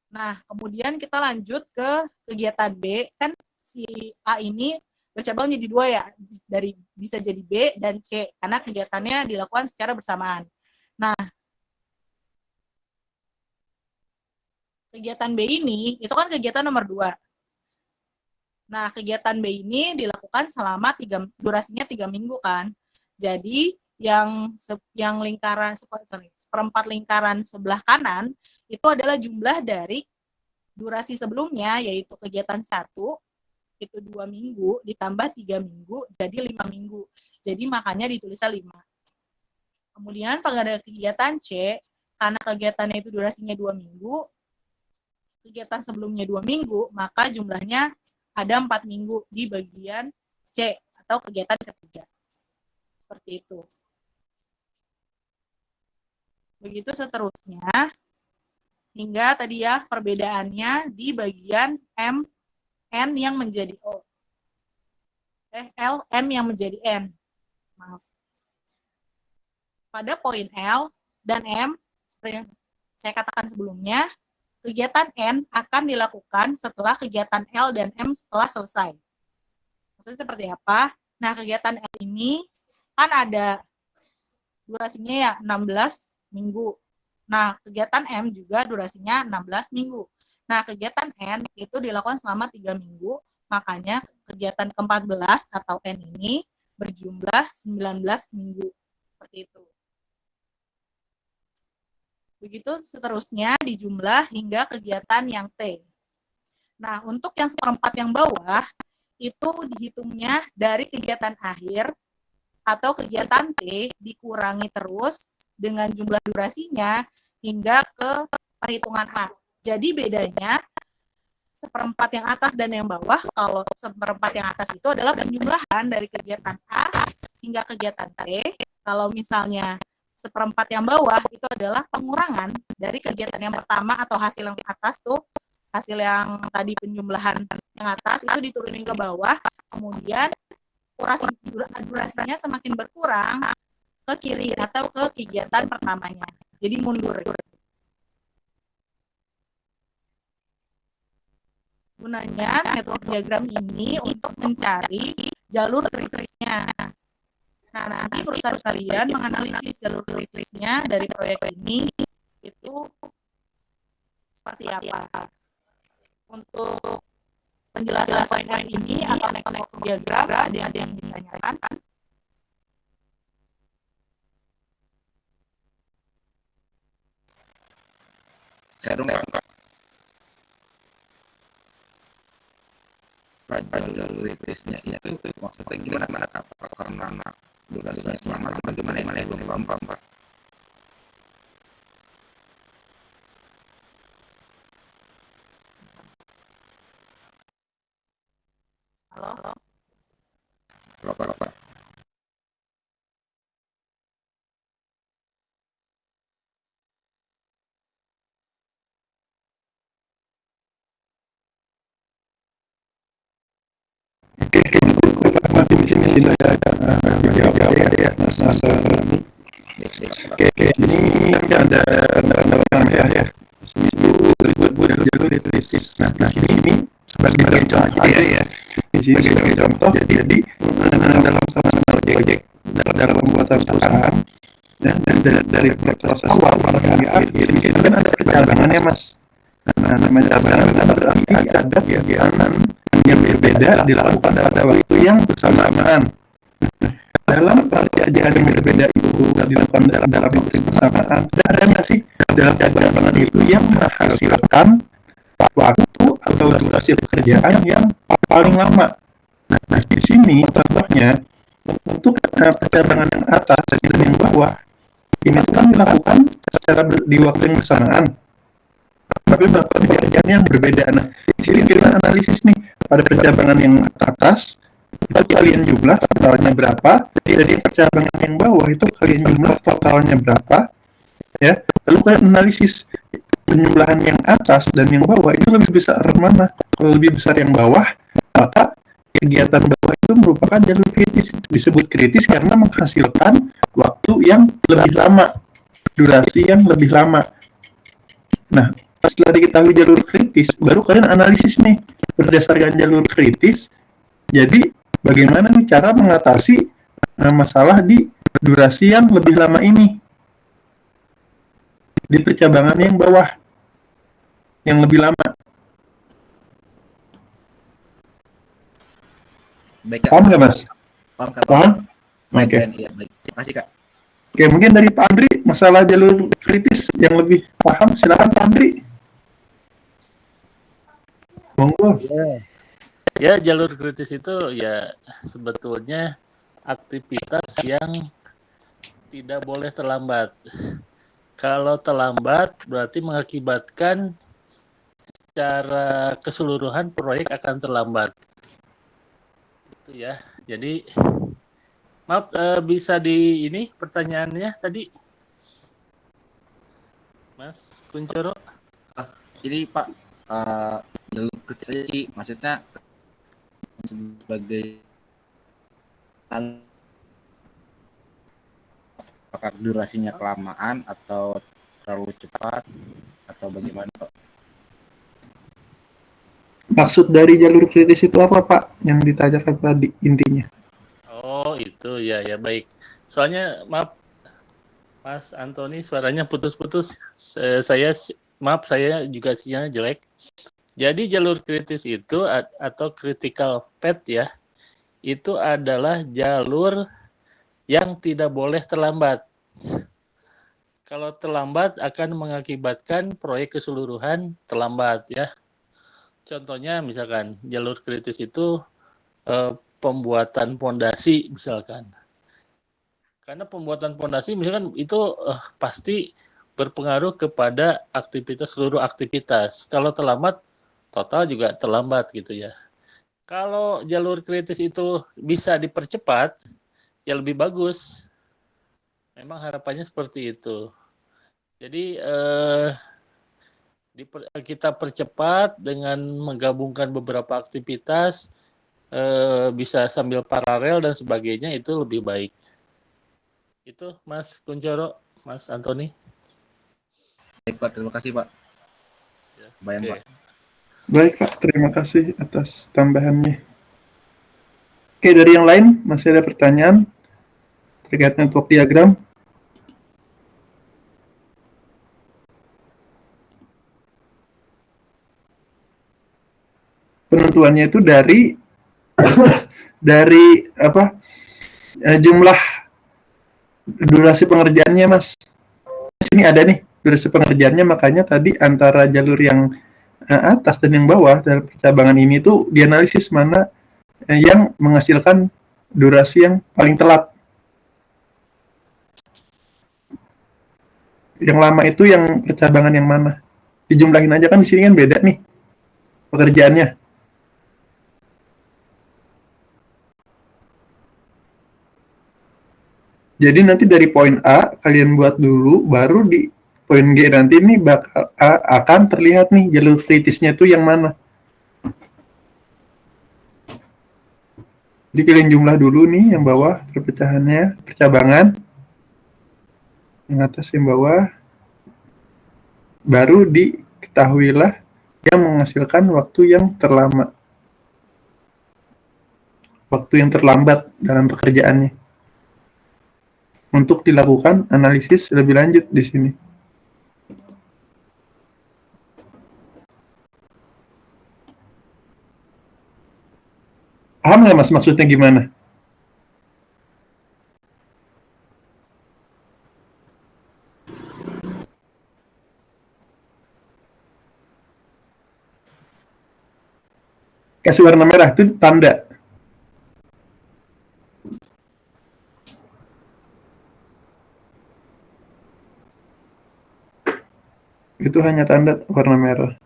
Nah, kemudian kita lanjut ke kegiatan B, kan si A ini bercabang jadi 2 ya, bisa jadi B dan C, karena kegiatannya dilakukan secara bersamaan. Nah, kegiatan B ini, itu kan kegiatan nomor 2. Nah, kegiatan B ini dilakukan selama durasinya 3 minggu kan. Jadi, yang lingkaran seperempat lingkaran sebelah kanan itu adalah jumlah dari durasi sebelumnya, yaitu kegiatan 1 itu 2 minggu ditambah 3 minggu jadi 5 minggu. Jadi makanya ditulisnya 5. Kemudian pada kegiatan C, karena kegiatannya itu durasinya 2 minggu, kegiatan sebelumnya 2 minggu, maka jumlahnya ada 4 minggu di bagian C atau kegiatan ketiga. Seperti itu. Begitu seterusnya, hingga tadi ya perbedaannya di bagian N yang menjadi O. M yang menjadi N. Maaf. Pada poin L dan M, seperti yang saya katakan sebelumnya, kegiatan N akan dilakukan setelah kegiatan L dan M setelah selesai. Maksudnya seperti apa? Nah, kegiatan L ini kan ada durasinya ya 16 minggu. Nah, kegiatan M juga durasinya 16 minggu. Nah, kegiatan N itu dilakukan selama 3 minggu, makanya kegiatan ke-14 atau N ini berjumlah 19 minggu. Seperti itu. Begitu seterusnya dijumlah hingga kegiatan yang T. Nah, untuk yang seperempat yang bawah, itu dihitungnya dari kegiatan akhir atau kegiatan T dikurangi terus dengan jumlah durasinya hingga ke perhitungan A. Jadi bedanya seperempat yang atas dan yang bawah, kalau seperempat yang atas itu adalah penjumlahan dari kegiatan A hingga kegiatan T. Kalau misalnya seperempat yang bawah itu adalah pengurangan dari kegiatan yang pertama atau hasil yang atas tuh, hasil yang tadi penjumlahan yang atas itu diturunin ke bawah, kemudian durasinya semakin berkurang ke kiri atau ke kegiatan pertamanya. Jadi mundur. Gunanya metode diagram ini untuk mencari jalur kritisnya. Nah, nanti perusahaan kalian menganalisis jalur kritisnya dari proyek ini itu seperti apa. Untuk penjelasan poin ini atau metode diagram ada yang ditanyakan? Saya dong Kak. Jalur kritisnya itu maksudnya gimana Kak? Karena durasinya selama bagaimana yang belum paham Pak? Halo? Pak. Mati mesin saya jawab ya masalah ini. Oke, ini ada ya. Buat jalur kritis. Nah, ini sebagai contoh ya. Di sini sebagai contoh, jadi dalam salah satu proyek dalam pembuatan perusahaan dan dari proses awal hingga akhir ini kan ada perjalanan ya Mas. Nah, namanya cadangan berarti ada kegiatan yang berbeda dilakukan pada waktu yang bersamaan. Dalam pekerjaan yang berbeda itu dilakukan dalam waktu yang bersamaan, ada nggak sih dalam cadangan itu yang menghasilkan waktu atau durasi pekerjaan yang paling lama? Nah, di sini contohnya untuk cadangan yang atas dan yang bawah ini tuh kan dilakukan secara di waktu yang bersamaan, tapi melakukan pekerjaan yang berbeda. Nah, di sini kita analisis nih pada percabangan yang atas itu kalian jumlah totalnya berapa, dari percabangan yang bawah itu kalian jumlah totalnya berapa, ya. Lalu kalian analisis penjumlahan yang atas dan yang bawah itu lebih besar mana. Kalau lebih besar yang bawah, maka kegiatan bawah itu merupakan jalur kritis. Disebut kritis karena menghasilkan waktu yang lebih lama, durasi yang lebih lama. Nah, setelah diketahui jalur kritis, baru kalian analisis nih berdasarkan jalur kritis. Jadi bagaimana nih cara mengatasi masalah di durasi yang lebih lama ini di percabangan yang bawah yang lebih lama. Baik, Kak. Paham nggak, Mas? Paham, Kak. Paham? Baik, Oke. iya, baik. Terima kasih, Kak. Oke, mungkin dari Pak Andri masalah jalur kritis yang lebih paham, silakan Pak Andri. Monggo. Ya, jalur kritis itu ya sebetulnya aktivitas yang tidak boleh terlambat. Kalau terlambat berarti mengakibatkan secara keseluruhan proyek akan terlambat. Itu ya. Jadi maaf, bisa di ini pertanyaannya tadi, Mas Kuncoro? Ini Pak, jalur kritis aja sih, maksudnya sebagai apakah durasinya kelamaan atau terlalu cepat atau bagaimana, Pak? Maksud dari jalur kritis itu apa, Pak? Yang ditanyakan tadi intinya. Oh, itu ya baik. Soalnya maaf Mas Antoni, suaranya putus-putus. Maaf, saya juga sinyalnya jelek. Jadi jalur kritis itu atau critical path ya, itu adalah jalur yang tidak boleh terlambat. Kalau terlambat akan mengakibatkan proyek keseluruhan terlambat ya. Contohnya misalkan jalur kritis itu pembuatan pondasi misalkan. Karena pembuatan pondasi misalkan itu pasti berpengaruh kepada seluruh aktivitas. Kalau terlambat, total juga terlambat gitu ya. Kalau jalur kritis itu bisa dipercepat, ya lebih bagus. Memang harapannya seperti itu. Jadi kita percepat dengan menggabungkan beberapa aktivitas, bisa sambil paralel dan sebagainya, itu lebih baik. Itu Mas Kuncoro, Mas Antoni. Baik, Pak. Terima kasih, Pak. Bayang, Oke. Pak. Baik, Pak. Terima kasih atas tambahannya. Oke, dari yang lain masih ada pertanyaan terkait network diagram? Penentuannya itu dari dari apa? Jumlah durasi pengerjaannya, Mas. Sini ada nih durasi pengerjaannya, makanya tadi antara jalur yang atas dan yang bawah dalam percabangan ini tuh dianalisis mana yang menghasilkan durasi yang paling telat. Yang lama itu yang percabangan yang mana? Dijumlahin aja kan di sini kan beda nih pekerjaannya. Jadi nanti dari poin A kalian buat dulu, baru di poin G nanti ini bakal akan terlihat nih jalur kritisnya tuh yang mana. Jadi kalian jumlah dulu nih yang bawah perpecahannya, percabangan. Yang atas yang bawah. Baru diketahuilah yang menghasilkan waktu yang terlama. Waktu yang terlambat dalam pekerjaannya. Untuk dilakukan analisis lebih lanjut di sini. Paham nggak Mas maksudnya gimana? Kasih warna merah itu tanda. Itu hanya tanda warna merah.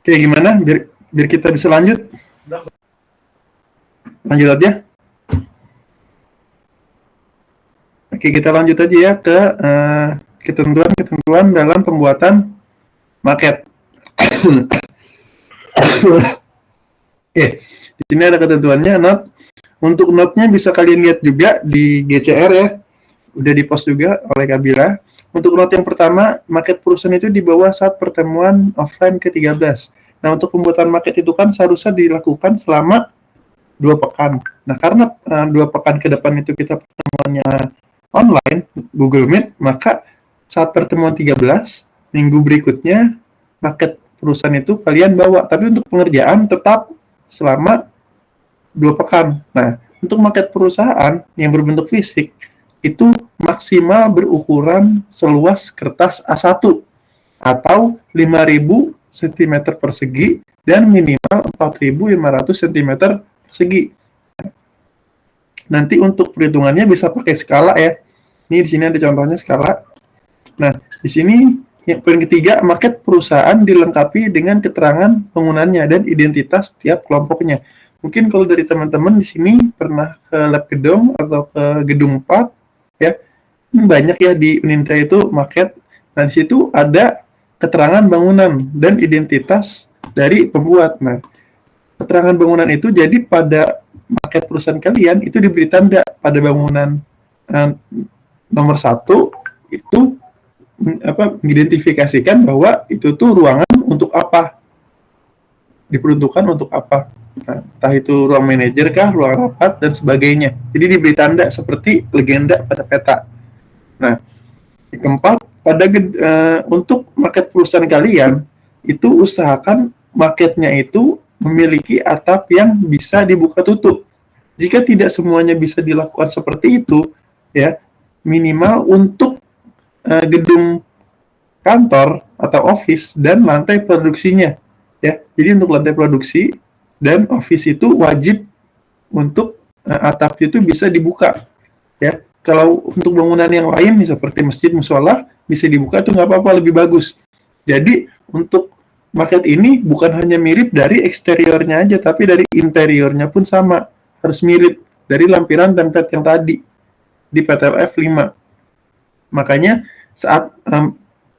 Oke, gimana? Biar kita bisa lanjut. Lanjut aja. Oke, kita lanjut aja ya ke ketentuan-ketentuan dalam pembuatan market. Oke, di sini ada ketentuannya. Untuk note-nya bisa kalian lihat juga di GCR ya. Udah di-post juga oleh Kabila. Untuk note yang pertama, market perusahaan itu dibawa saat pertemuan offline ke-13. Nah, untuk pembuatan market itu kan seharusnya dilakukan selama 2 pekan. Nah, karena 2 pekan ke depan itu kita pertemuannya online, Google Meet, maka saat pertemuan 13, minggu berikutnya, market perusahaan itu kalian bawa. Tapi untuk pengerjaan tetap selama 2 pekan. Nah, untuk market perusahaan yang berbentuk fisik, itu maksimal berukuran seluas kertas A1 atau 5.000 cm persegi dan minimal 4.500 cm persegi. Nanti untuk perhitungannya bisa pakai skala ya. Ini di sini ada contohnya skala. Nah, di sini yang poin ketiga, market perusahaan dilengkapi dengan keterangan penggunaannya dan identitas tiap kelompoknya. Mungkin kalau dari teman-teman di sini pernah ke lab gedung atau ke gedung 4 ya, banyak ya di Unindra itu market. Nah, di situ ada keterangan bangunan dan identitas dari pembuat. Nah, keterangan bangunan itu jadi pada market perusahaan kalian itu diberi tanda pada bangunan nomor 1 itu mengidentifikasikan bahwa itu tuh ruangan untuk apa, diperuntukkan untuk apa. Nah, entah itu ruang manajer kah, ruang rapat, dan sebagainya. Jadi diberi tanda seperti legenda pada peta. Nah, yang keempat, untuk market perusahaan kalian, itu usahakan marketnya itu memiliki atap yang bisa dibuka tutup. Jika tidak semuanya bisa dilakukan seperti itu, ya minimal untuk gedung kantor atau office dan lantai produksinya. Ya, jadi untuk lantai produksi dan office itu wajib untuk atap itu bisa dibuka. Ya, kalau untuk bangunan yang lain seperti masjid, musola bisa dibuka itu nggak apa-apa, lebih bagus. Jadi untuk market ini bukan hanya mirip dari eksteriornya aja, tapi dari interiornya pun sama, harus mirip dari lampiran template yang tadi di PTLF 5. Makanya saat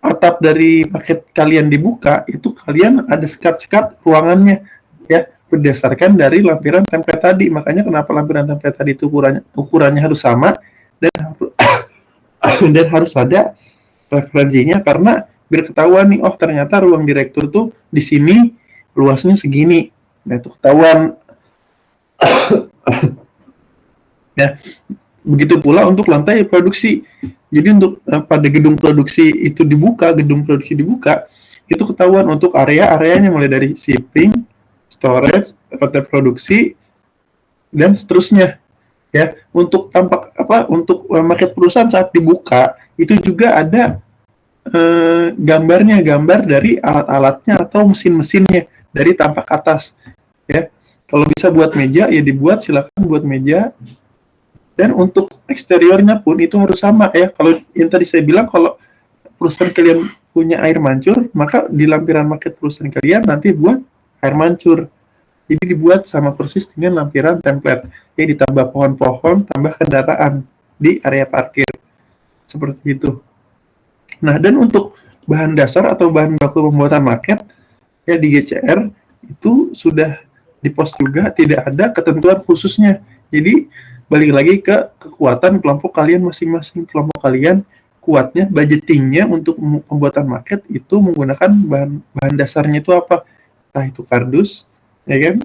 atap dari market kalian dibuka, itu kalian ada sekat-sekat ruangannya ya, berdasarkan dari lampiran template tadi. Makanya kenapa lampiran template tadi itu ukurannya harus sama dan dan harus ada referensinya, karena biar ketahuan nih, oh ternyata ruang direktur tuh di sini luasnya segini. Nah, itu ketahuan. Ya, begitu pula untuk lantai produksi. Jadi untuk pada gedung produksi itu dibuka, itu ketahuan untuk area-areanya mulai dari shipping, storage, lantai produksi, dan seterusnya. Ya, untuk untuk market perusahaan saat dibuka itu juga ada gambar dari alat-alatnya atau mesin-mesinnya dari tampak atas. Ya, kalau bisa buat meja ya dibuat, silakan buat meja. Dan untuk eksteriornya pun itu harus sama ya. Kalau yang tadi saya bilang, kalau perusahaan kalian punya air mancur, maka di lampiran market perusahaan kalian nanti buat air mancur. Jadi dibuat sama persis dengan lampiran template. Ya, ditambah pohon-pohon, tambah kendaraan di area parkir. Seperti itu. Nah, dan untuk bahan dasar atau bahan baku pembuatan market, ya di GCR itu sudah di-post juga, tidak ada ketentuan khususnya. Jadi balik lagi ke kekuatan kelompok kalian masing-masing. Kelompok kalian kuatnya, budgetingnya untuk pembuatan market itu menggunakan bahan dasarnya itu apa? Entah itu kardus, ya kan?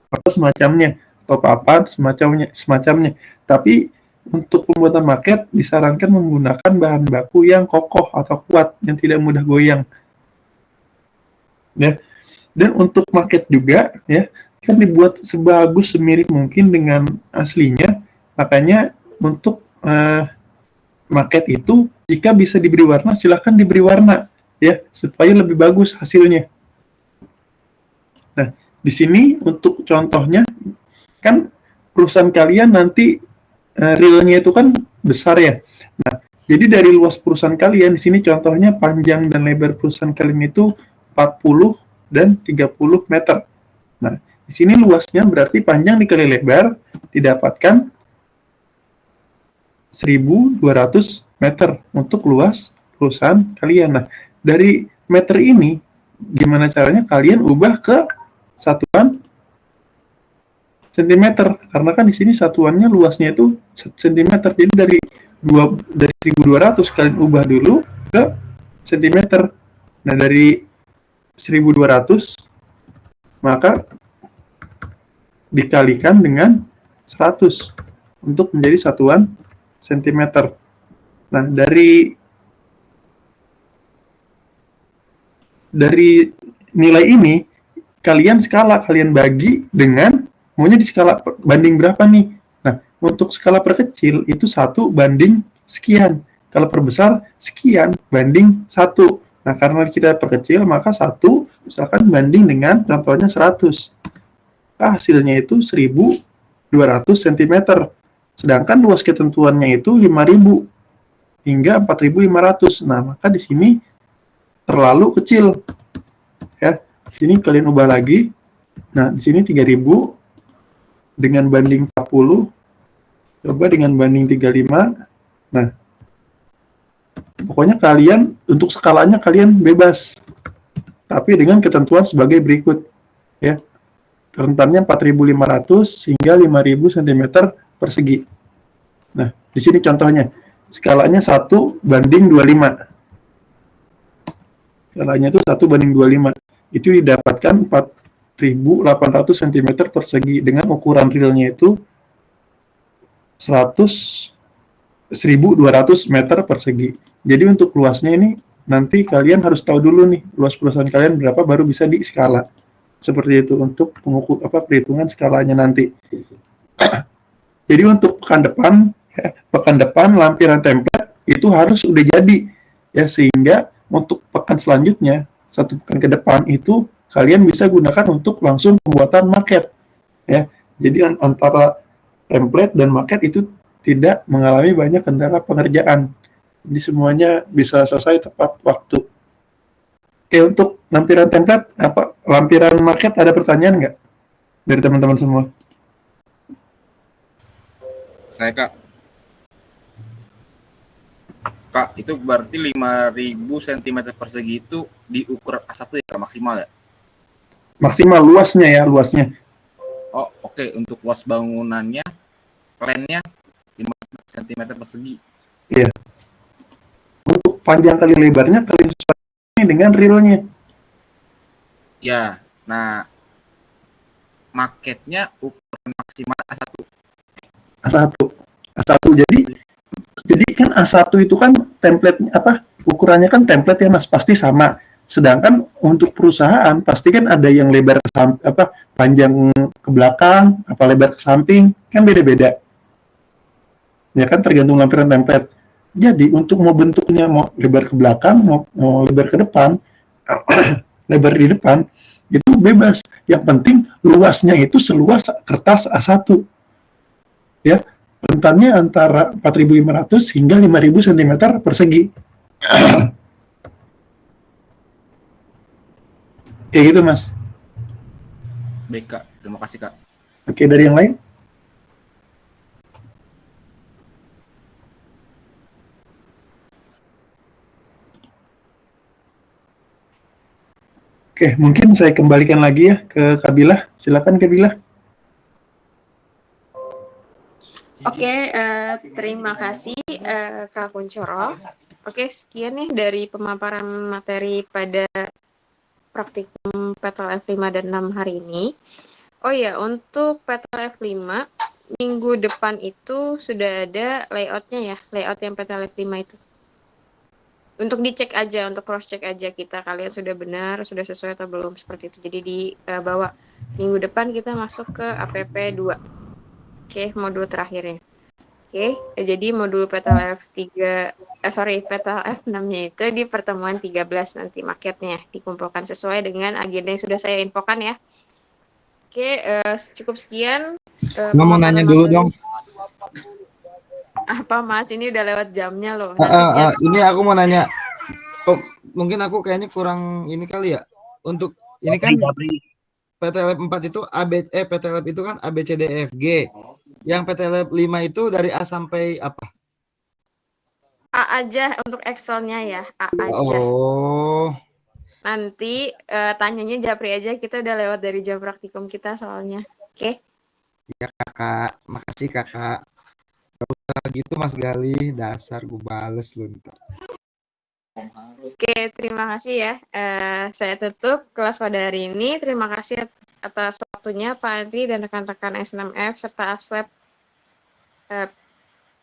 Atau semacamnya, atau papan, semacamnya. Tapi untuk pembuatan market disarankan menggunakan bahan baku yang kokoh atau kuat, yang tidak mudah goyang. Ya. Dan untuk maket juga ya kan dibuat sebagus semirip mungkin dengan aslinya. Makanya untuk maket itu jika bisa diberi warna silahkan diberi warna ya supaya lebih bagus hasilnya. Nah, di sini untuk contohnya kan perusahaan kalian nanti realnya itu kan besar ya. Nah, jadi dari luas perusahaan kalian di sini contohnya panjang dan lebar perusahaan kalian itu 40 dan 30 meter. Nah, di sini luasnya berarti panjang dikali lebar didapatkan 1.200 meter untuk luas perusahaan kalian. Nah, dari meter ini gimana caranya kalian ubah ke satuan sentimeter karena kan di sini satuannya luasnya itu sentimeter. Jadi dari 1.200 kalian ubah dulu ke sentimeter. Nah, dari 1.200 maka dikalikan dengan 100 untuk menjadi satuan sentimeter. Nah, dari nilai ini kalian bagi dengan maunya di skala banding berapa nih. Nah, untuk skala perkecil itu 1 banding sekian. Kalau perbesar sekian banding 1. Nah, karena kita perkecil maka 1 misalkan banding dengan contohnya 100. Nah, hasilnya itu 1.200 cm. Sedangkan luas ketentuannya itu 5.000 hingga 4.500. Nah, maka di sini terlalu kecil. Ya, di sini kalian ubah lagi. Nah, di sini 3.000 dengan banding 40. Coba dengan banding 35. Nah, pokoknya kalian untuk skalanya kalian bebas. Tapi dengan ketentuan sebagai berikut. Ya. Rentannya 4.500 hingga 5.000 cm persegi. Nah, di sini contohnya. Skalanya 1 banding 25. Skalanya itu 1 banding 25. Itu didapatkan 4.800 cm persegi dengan ukuran realnya itu 1.200 meter persegi. Jadi untuk luasnya ini nanti kalian harus tahu dulu nih luas perusahaan kalian berapa baru bisa di skala. Seperti itu untuk perhitungan skalanya nanti. Jadi untuk pekan depan lampiran template itu harus udah jadi ya sehingga untuk pekan selanjutnya 1 pekan ke depan itu kalian bisa gunakan untuk langsung pembuatan maket ya. Jadi antara template dan maket itu tidak mengalami banyak kendala pengerjaan. Jadi semuanya bisa selesai tepat waktu. Oke, untuk lampiran template lampiran maket ada pertanyaan nggak dari teman-teman semua? Saya Kak, itu berarti 5.000 cm persegi itu di ukuran A1 ya maksimal ya? Maksimal luasnya. Oh, oke. Untuk luas bangunannya, plannya 5 cm persegi. Iya. Untuk panjang kali lebarnya kalian sesuaikan dengan realnya. Ya, nah maketnya ukuran maksimal A1. A1. Jadi kan A1 itu kan template ukurannya kan template ya Mas, pasti sama. Sedangkan untuk perusahaan pasti kan ada yang lebar panjang ke belakang, lebar ke samping, kan beda-beda. Ya kan tergantung lampiran template. Jadi untuk mau bentuknya mau lebar ke belakang, mau lebar ke depan, lebar di depan, itu bebas. Yang penting luasnya itu seluas kertas A1. Ya, rentannya antara 4.500 hingga 5.000 cm persegi. Kayak gitu, Mas. Baik, Kak. Terima kasih, Kak. Oke, dari yang lain? Oke, mungkin saya kembalikan lagi ya ke Kabila. Silakan Kabila. Oke, terima kasih Kak Kuncoro. Oke, sekian nih dari pemaparan materi pada praktikum PTL F5 dan 6 hari ini. Oh ya, untuk PTL F5, minggu depan itu sudah ada layoutnya ya, layout yang PTL F5 itu. untuk dicek aja, untuk cross check aja kita kalian sudah benar, sudah sesuai atau belum seperti itu. Jadi di bawa minggu depan kita masuk ke APP 2. Oke, modul terakhirnya. Oke, jadi modul PTLF 3 PTLF 6-nya itu di pertemuan 13 nanti maketnya dikumpulkan sesuai dengan agenda yang sudah saya infokan ya. Oke, cukup sekian. Mau nanya dulu dong. Apa Mas, ini udah lewat jamnya loh. Dan Ini aku mau nanya. Oh, mungkin aku kayaknya kurang ini kali ya. Untuk ini kan PTLF 4 itu PTLF itu kan A B C D E F G. Yang PTLF 5 itu dari A sampai apa? A aja untuk Excel-nya ya, A aja. Oh. Nanti tanyanya Japri aja, kita udah lewat dari jam praktikum kita soalnya. Oke? Ya kakak, makasih kakak. Gak usah gitu Mas Gali, dasar gue bales lu ntar. Oke, terima kasih ya. Saya tutup kelas pada hari ini. Terima kasih atas waktunya Pak Andri dan rekan-rekan S6F serta ASLab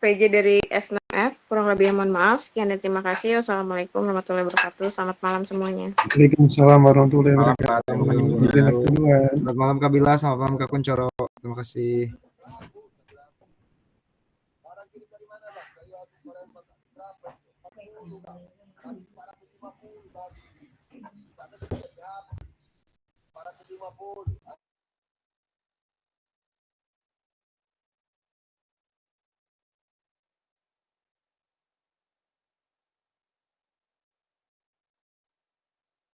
PJ dari S6F. Kurang lebih mohon maaf. Sekian dan terima kasih. Wassalamualaikum warahmatullahi wabarakatuh. Selamat malam semuanya. Waalaikumsalam warahmatullahi wabarakatuh. Selamat malam Kak Bila, selamat malam Kak Kuncoro. Terima kasih.